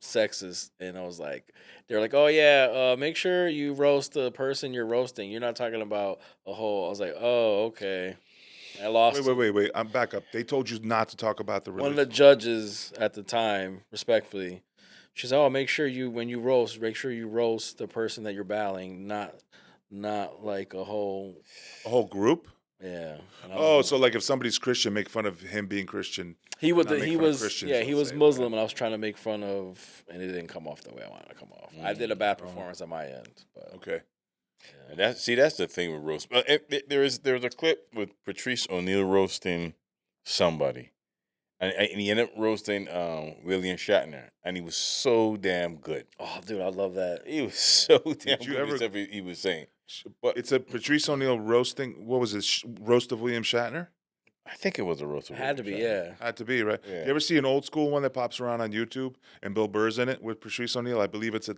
sexist. And I was like, they were like, oh yeah, make sure you roast the person you're roasting. You're not talking about a whole. I was like, oh okay. I lost. Wait. I'm back up. They told you not to talk about the One of religion. the judges at the time, respectfully, she said, "Oh, make sure you when you roast, make sure you roast the person that you're battling, not like a whole A whole group? yeah." And I was Oh, like, so like if somebody's Christian, make fun of him being Christian. he but was not make he fun of was Christians, yeah let's he was say, Muslim, right? and I was trying to make fun of, and it didn't come off the way I wanted to come off. I did a bad Oh. performance on my end, but Okay. And that's the thing with roast. But there's a clip with Patrice O'Neal roasting somebody, and he ended up roasting William Shatner, and he was so damn good. oh, dude, I love that. He was so damn you good ever- with stuff he was saying. But It's a Patrice O'Neal roasting. What was it? Roast of William Shatner? I think it was a roast. It of had to William be, Shatner. yeah. Had to be, right? Yeah. You ever see an old school one that pops around on YouTube and Bill Burr's in it with Patrice O'Neal? I believe it's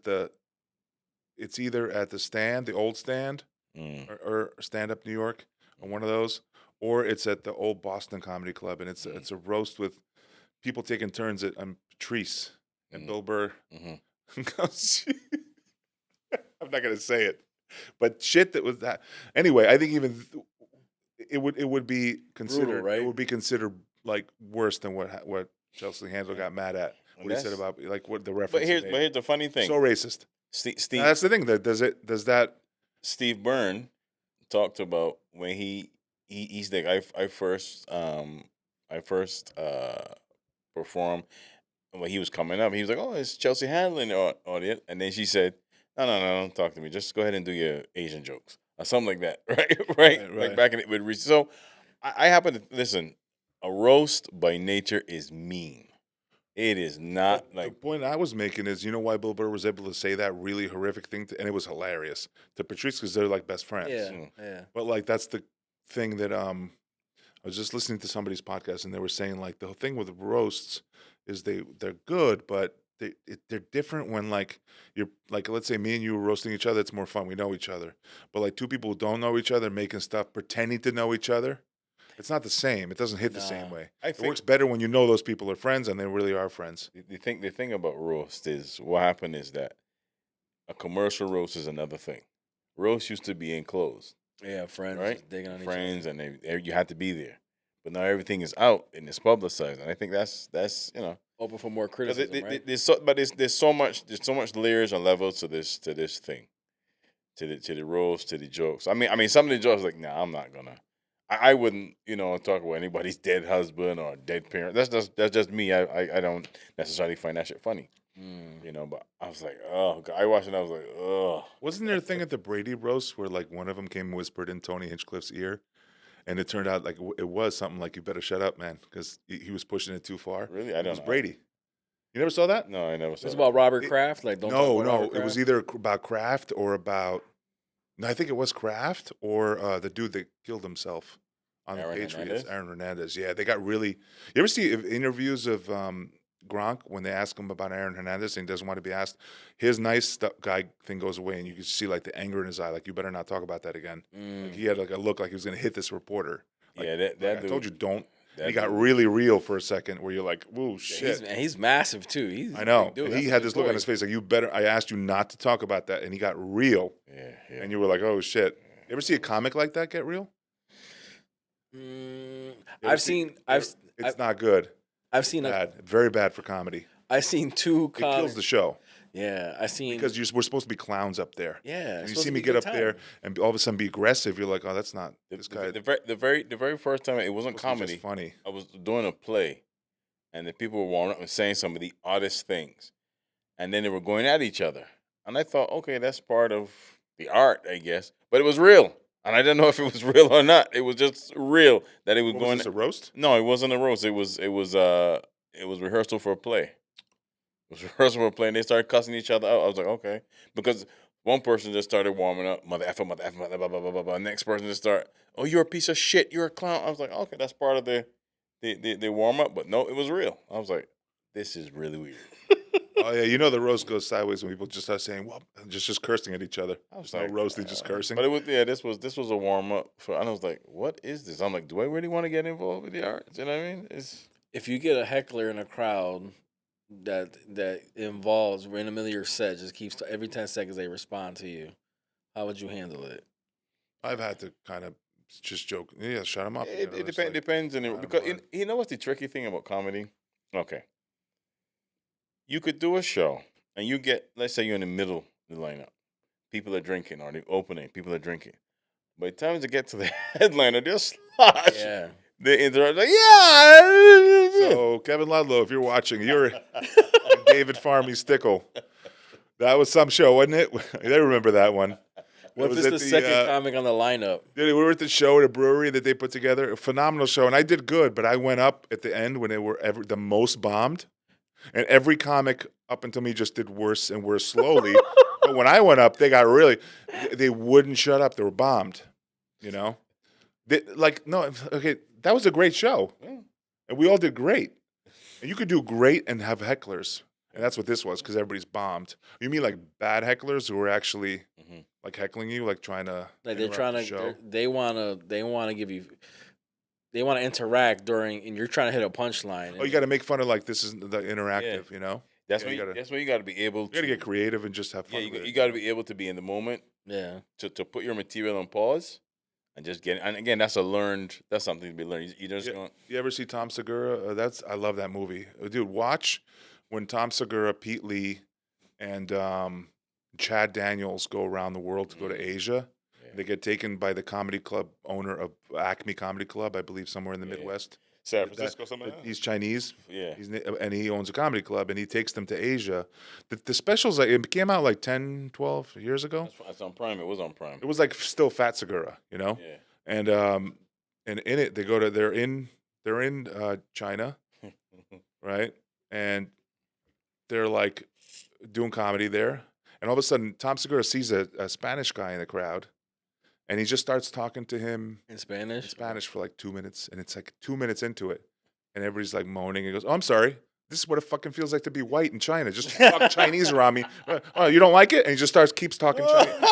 it's either at the Stand, the old Stand, Mm. or Stand Up New York, or one of those, or it's at the old Boston Comedy Club, and it's a roast with people taking turns at Patrice and Bill Burr. Mm-hmm. goes- I'm not gonna say it, but shit that was that. Anyway, I think even it would be considered right? It would be considered like worse than what Chelsea Handler got mad at. And What he said that's- about like what the But reference. he made. here's the funny thing. So racist. Steve Now, that's the thing. Does that Steve Byrne talked about when he's like I first performed when he was coming up. He was like, "Oh, it's Chelsea Handler in the audience," and then she said, "No, don't talk to me. Just go ahead and do your Asian jokes or something like that." Right. Right. Like back in it with Reese. So I happen to listen. A roast by nature is mean. It is not the like point I was making is, you know why Bill Burr was able to say that really horrific thing, and it was hilarious to Patrice because they're like best friends. Yeah, yeah. But like that's the thing that I was just listening to somebody's podcast, and they were saying like the thing with roasts is they're good, but they're different when like you're like, let's say me and you were roasting each other. It's more fun. We know each other. But like two people who don't know each other making stuff pretending to know each other, it's not the same. It doesn't hit the same Nah. way. I It think works better when you know those people are friends and they really are friends. the thing about roast is what happened is that a commercial roast is another thing. Roast used to be enclosed, Yeah, friends right? just digging on Friends, and you had to be there. But now everything is out and it's publicized, and I think that's each other. Open for more 'cause criticism, right? there's so much layers and levels to this thing, to the roast, to the jokes. I mean some of the jokes like I'm not gonna. I wouldn't, talk about anybody's dead husband or dead parent. That's just me. I don't necessarily find that shit funny, But I was like, oh, God. I watched it. And I was like, oh. Wasn't there a thing at the Brady roast where like one of them came and whispered in Tony Hinchcliffe's ear, and it turned out like it was something like, "You better shut up, man," because he was pushing it too far. Really? I It don't was know. Brady. You never saw that? No, I never saw It's that. about Robert Kraft. Like, don't talk No, about no. Robert It was Kraft? either about Kraft or about. No, I think it was Kraft or the dude that killed himself on Aaron the Patriots, Hernandez? Aaron Hernandez. Yeah, they got really. You ever see interviews of Gronk when they ask him about Aaron Hernandez and he doesn't want to be asked? His nice guy thing goes away, and you can see like the anger in his eye. Like, you better not talk about that again. Like, he had like a look like he was going to hit this reporter. Like, Yeah, that I dude. told you don't. that And he got dude- really real for a second, where you're like, "Whoa, Yeah, shit!" he's massive too. He's I a know. big dude. And That's he a had big this look boy. on his face like, "You better." I asked you not to talk about that, and he got real. Yeah. And you were like, "Oh shit!" You ever see a comic like that get real? Mm, You ever I've see- seen. I've. It's not good. I've seen. Bad. Very bad for comedy. I've seen two. It kills the show Yeah, I seen. because we're supposed to be clowns up there. yeah, And it's you supposed see to me be get good up there time. and all of a sudden be aggressive. You're like, "Oh, that's not this guy." The very first time it wasn't supposed to be comedy. just funny. I was doing a play, and the people were warming up and saying some of the oddest things, and then they were going at each other, and I thought, okay, that's part of the art, I guess, but it was real, and I didn't know if it was real or not. It was just real that it was What going. was this, a roast? No, it wasn't a roast. It was rehearsal for a play. It was rehearsal for a play, and they started cussing each other out. I was like, okay, because one person just started warming up, mother effer, blah blah blah blah blah. Next person just start, oh, you're a piece of shit, you're a clown. I was like, okay, that's part of the warm up, but no, it was real. I was like, this is really weird. Oh yeah, you know the roast goes sideways when people just start saying, "Well," and just cursing at each other. I was There's like, no roast; they just cursing. But it was this was a warm up for. And I was like, what is this? I'm like, do I really want to get involved with the arts? You know what I mean? It's If you get a heckler in a crowd that involves in the middle of your set, just keeps every 10 seconds they respond to you. How would you handle it? I've had to kind of just joke. Yeah, shut them up. You know, it's depends on it round because and you know what's the tricky thing about comedy? Okay, you could do a show and you get, let's say you're in the middle of the lineup, people are drinking or the opening, people are drinking. By the time they get to the headliner, they're slosh. Yeah. They interrupt like, yeah. So Kevin Ludlow, if you're watching, you're David Farmy Stickle. That was some show, wasn't it? They remember that one. What was if it's at the the, second comic on the lineup? Dude, we were at the show at a brewery that they put together. A phenomenal show, and I did good, but I went up at the end when they were the most bombed, and every comic up until me just did worse and worse slowly. But when I went up, they got really. They wouldn't shut up. They were bombed. You know, no, okay, that was a great show, and we all did great. And you could do great and have hecklers, and that's what this was because everybody's bombed. You mean like bad hecklers who were actually like heckling you, like trying to Like they're interrupt trying the to, show? they want to give you, they want to interact during, and you're trying to hit a punchline. Oh, you got to make fun of like this isn't the interactive, you know? That's Yeah, where that's where you got to be able to. You got to get creative and just have fun. Yeah, with you it, got to know? be able to be in the moment Yeah. to put your material on pause and just get. And again, that's something to be learned. You just going. You ever see Tom Segura? I love that movie, dude. Watch when Tom Segura, Pete Lee, and Chad Daniels go around the world to go to Asia. They get taken by the comedy club owner of Acme Comedy Club, I believe, somewhere in the Midwest. San Francisco, something like that? He's Chinese. Yeah. And he owns a comedy club, and he takes them to Asia. The specials, like, it came out like 10, 12 years ago. That's on Prime. It was on Prime. It was like still Fat Segura, you know? Yeah. And in it, they're in China, right? And they're like doing comedy there. And all of a sudden, Tom Segura sees a Spanish guy in the crowd. And he just starts talking to him In Spanish? for like 2 minutes, and it's like 2 minutes into it, and everybody's like moaning. He goes, "Oh, I'm sorry. This is what it fucking feels like to be white in China. Just fuck Chinese around me. Oh, you don't like it?" And he just keeps talking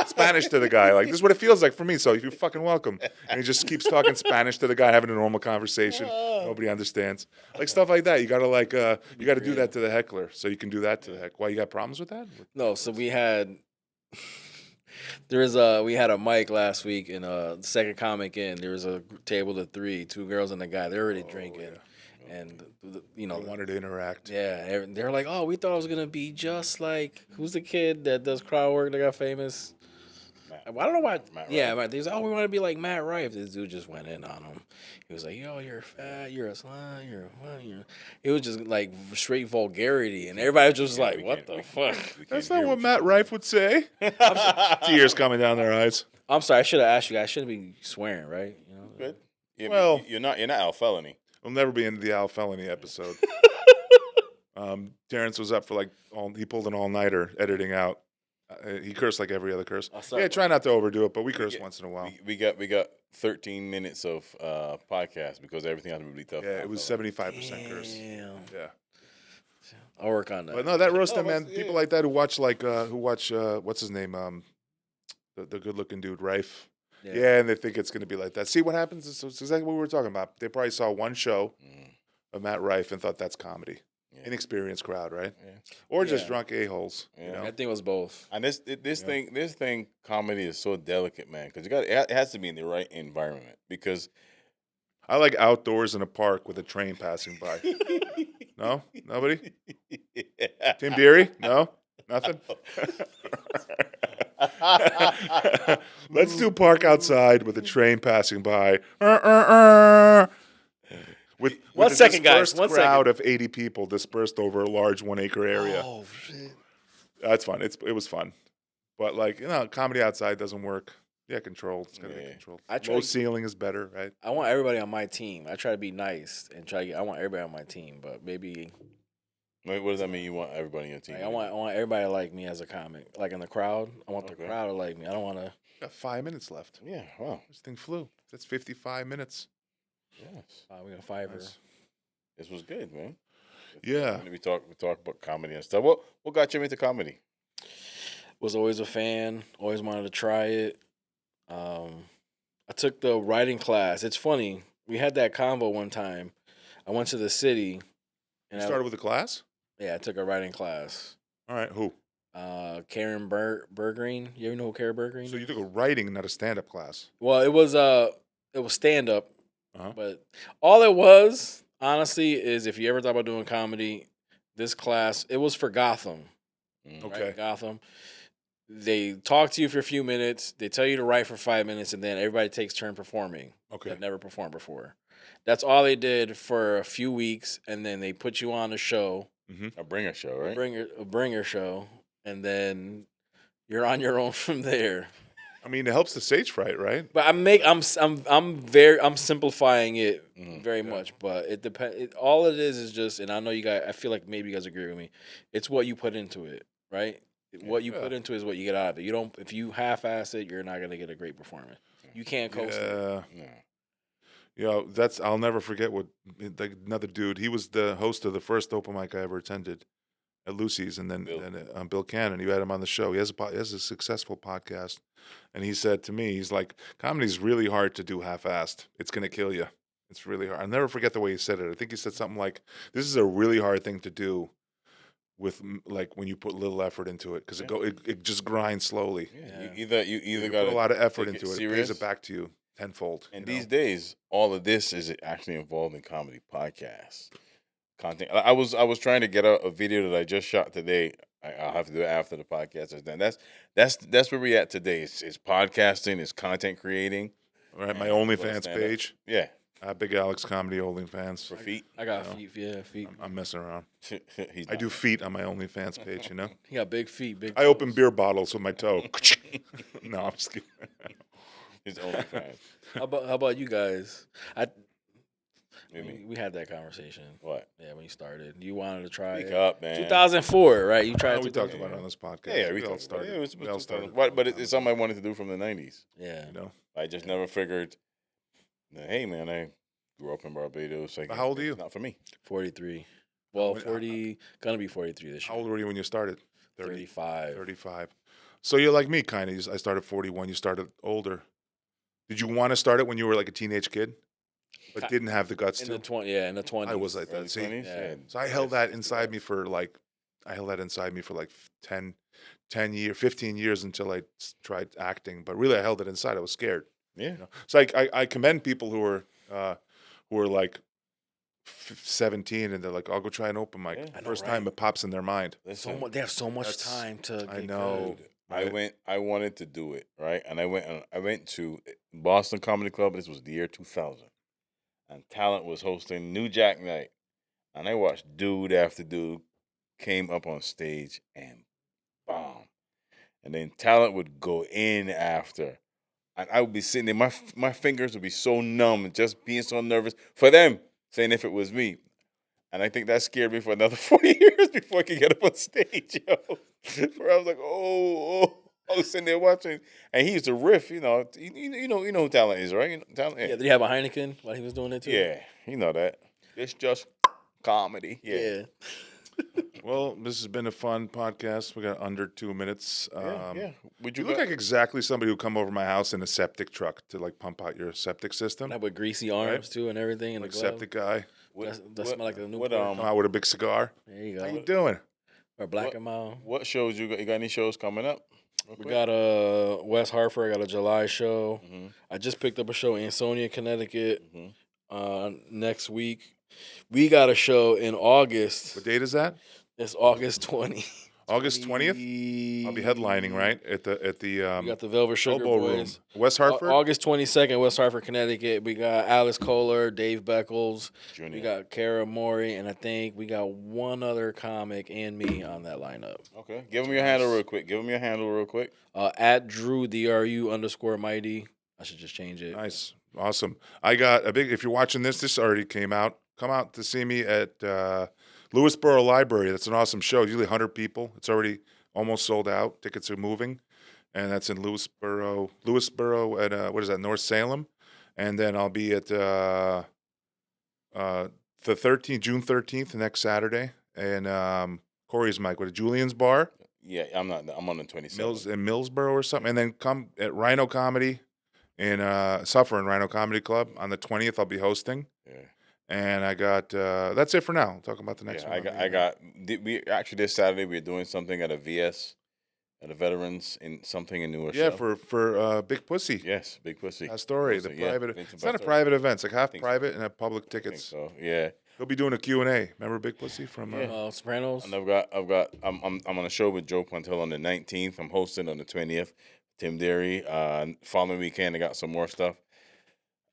Spanish to the guy. Like, this is what it feels like for me. So you're fucking welcome. And he just keeps talking Spanish to the guy, having a normal conversation. Nobody understands. Like stuff like that. You gotta you gotta do that to the heckler, so you can do that to the heck. Why, you got problems with that? No, so we had we had a mic last week, and the second comic in, there was a table of three, two girls and a guy. They're already drinking, and you know, I wanted to interact. yeah, they're like, "Oh, we thought it was gonna be just like who's the kid that does crowd work that got famous?" I don't know why. Yeah, Matt. They was, "Oh, we want to be like Matt Rife." This dude just went in on him. He was like, "Yo, you're fat. You're a slut. You're what? You're." It was just like straight vulgarity, and everybody was just like, "What the fuck?" That's not what Matt Rife would say. Tears coming down their eyes. I'm sorry. I should have asked you guys. I shouldn't be swearing, right? You know. Good. Well- you're not Al Felony. We'll never be into the Al Felony episode. Terrence was up for he pulled an all-nighter editing out. He cursed like every other curse. Yeah, try not to overdo it, but we curse once in a while. We got 13 minutes of podcast because everything has to be tough. Yeah, it was 75% curse. Damn. Yeah. I'll work on that. But no, that roast, man. People like that who watch what's his name, the good-looking dude, Rife. Yeah, and they think it's going to be like that. See what happens? It's exactly what we were talking about. They probably saw one show of Matt Rife and thought that's comedy. Yeah. Inexperienced crowd, right? Yeah. Or just drunk a-holes. Yeah. You know? I think it was both. And this thing, comedy is so delicate, man, because it has to be in the right environment. Because I like outdoors in a park with a train passing by. No, nobody. Tim Deary? No, nothing. Let's do park outside with a train passing by. With 1 a second, guys. dispersed 1 crowd second. of 80 people dispersed over a large 1 acre area. Oh shit! That's fun. It was fun, but comedy outside doesn't work. Yeah, controlled. It's gotta be controlled. Low ceiling is better, right? I want everybody on my team. I try to be nice and I want everybody on my team, but maybe. Wait, what does that mean? You want everybody on your team? Like, I want everybody to like me as a comic. Like in the crowd, I want the crowd to like me. I don't want to. Got 5 minutes left. Yeah. Wow. This thing flew. That's 55 minutes. Yes. We got 5 Nice. This was good, man. Yeah. We talk about comedy and stuff. What got you into comedy? Was always a fan. Always wanted to try it. I took the writing class. It's funny. We had that convo one time. I went to the city, You and started with a class? I took a writing class. All right. Who? Karen Bergreen. You ever know who Karen Bergreen? So you took a writing, not a stand-up class. Well, it was stand up, Uh-huh. but all it was honestly is if you ever thought about doing comedy, this class it was for Gotham. Okay. Right? Gotham. They talk to you for a few minutes. They tell you to write for 5 minutes, and then everybody takes turn performing. Okay. That never performed before. That's all they did for a few weeks, and then they put you on a show, A bringer show, right? a bringer show, and then you're on your own from there. I mean, it helps the stage fright, right? But I'm simplifying it very much, but it depends. All it is just, and I know you guys. I feel like maybe you guys agree with me. It's what you put into it, right? What you put into it is what you get out of it. You don't. If you half-ass it, you're not gonna get a great performance. You can't coast it. Yeah. Yeah, I'll never forget what like another dude. He was the host of the first open mic I ever attended at Lucy's, and then Bill Cannon. You had him on the show. He has a successful podcast, and he said to me, he's like, "Comedy's really hard to do half-assed. It's gonna kill you. It's really hard." I'll never forget the way he said it. I think he said something like, "This is a really hard thing to do." With like when you put little effort into it, because it just grinds slowly. Yeah. You either You got put a lot of effort into it. It serious. pays it back to you tenfold. And you know? these days, all of this is actually involved in comedy podcasts content. I was trying to get a video that I just shot today. I'll have to do it after the podcast is done. That's where we at today. It's podcasting. It's content creating. All right, my and OnlyFans stand-up. page. Yeah, Big Alex Comedy OnlyFans. for feet. I got feet. Yeah, feet. I'm messing around. He's I not. do feet on my OnlyFans page. You know, He got big feet. Big. I open beer bottles with my toe. No, I'm just kidding. His OnlyFans. How about you guys? Maybe. We had that conversation. What? Yeah, when you started, you wanted to try Speak it. up, man. 2004, right? You tried. We talked about it on this podcast. Yeah, we all talked about it. started. Yeah, it was we all started. But it's something I wanted to do from the '90s. Yeah. You know, I just never figured. Hey, man, I grew up in Barbados. Like, How old are you? It's not for me. 43. Well, When- 40. Gonna be 43 this how year. old were you when you started? 35. 35. So you're like me, kind of. I started 41. You started older. Did you want to start it when you were like a teenage kid, but didn't have the guts In to? the 20. Yeah, in the 20s. I was like Early that. See, 20s? Yeah. so I held that inside me for like, 10 years, 15 years until I tried acting. But really, I held it inside. I was scared. Yeah. You know? So I commend people who are like 17 and they're like, I'll go try an open mic. Yeah. I know, First right? time it pops in their mind. Listen, They have so much That's- time to. I get know. good. I wanted to do it, right? And I went to Boston Comedy Club. This was the year 2000, and Talent was hosting New Jack Night, and I watched dude after dude came up on stage and bomb, and then Talent would go in after, and I would be sitting there. My fingers would be so numb, and just being so nervous for them, saying if it was me. And I think that scared me for another 40 years before I could get up on stage, yo. Where I was like, oh, I was sitting there watching, and he used to riff, you know who Talent is, right? You know, Talent, Yeah, did he have a Heineken while he was doing it too? yeah, you know that. It's just comedy, yeah. Yeah. Well, this has been a fun podcast. We got under 2 minutes. Yeah. Would You you look go- like exactly somebody who come over my house in a septic truck to like pump out your septic system. That with greasy arms too and everything and Like the glove. septic guy. That smell like a new what, pork. Come out with a big cigar. There you How go. you doing? Or black and mild. what shows you got? You got any shows coming up? Real We quick? got a West Hartford. I got a July show. Mhm. I just picked up a show in Ansonia, Connecticut. Mhm. Next week, we got a show in August. What date is that? It's August 20. August 20th? I'll be headlining, right? At the We got the Velvet Sugar Elbow Boys. Room. West Hartford? August 22nd, West Hartford, Connecticut. We got Alice Kohler, Dave Beckles. Junior. We got Kara Mori, and I think we got one other comic and me on that lineup. Okay, give him your handle real quick. At Drew DRU_mighty. I should just change it. Nice. Awesome. I got a big, if you're watching this already came out. Come out to see me at Lewisboro Library. That's an awesome show. Usually 100 people. It's already almost sold out. Tickets are moving. And that's in Lewisboro at, what is that, North Salem. And then I'll be at June 13th, next Saturday, and Corey's Mike with a Julian's Bar, Yeah, I'm not. I'm on the 27th. in Millsboro or something, and then come at Rhino Comedy in Suffer in Rhino Comedy Club on the 20th. I'll be hosting, Yeah. and I got that's it for now. I'll talk about the next Yeah, one. I got. We actually this Saturday we're doing something at a VS, at a Veterans in something in New yeah Rochelle. for Big Pussy. Yes, Big Pussy. Story, the Pussy, yeah, private. Vincent It's not a Pastore. private event. It's like half think so. private and have public I think tickets. so. Yeah. He'll be doing a Q&A. Remember Big Pussy from? Sopranos. And I'm on a show with Joe Pontel on the 19th. I'm hosting on the 20th. Tim Derry. Following weekend, I got some more stuff.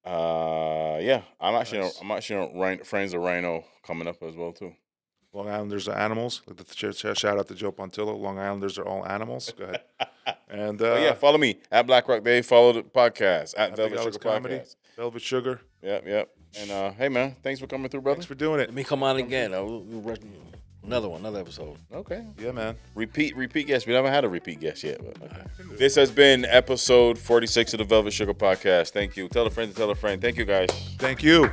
Yeah, I'm actually on Friends of Rhino coming up as well too. Long Islanders are animals. Shout out to Joe Pontillo. Long Islanders are all animals. Go ahead. And Yeah, follow me at Black Rock Day. Follow the podcast at Big Velvet Alex Sugar Comedy, Podcast. Velvet Sugar. Yep. And hey man, thanks for coming through, brother. Thanks for doing it. Let me come on again. Another episode. Okay. Yeah, man. Repeat guest. We never had a repeat guest yet. But, okay. This has been episode 46 of the Velvet Sugar Podcast. Thank you. Tell a friend to tell a friend. Thank you, guys. Thank you.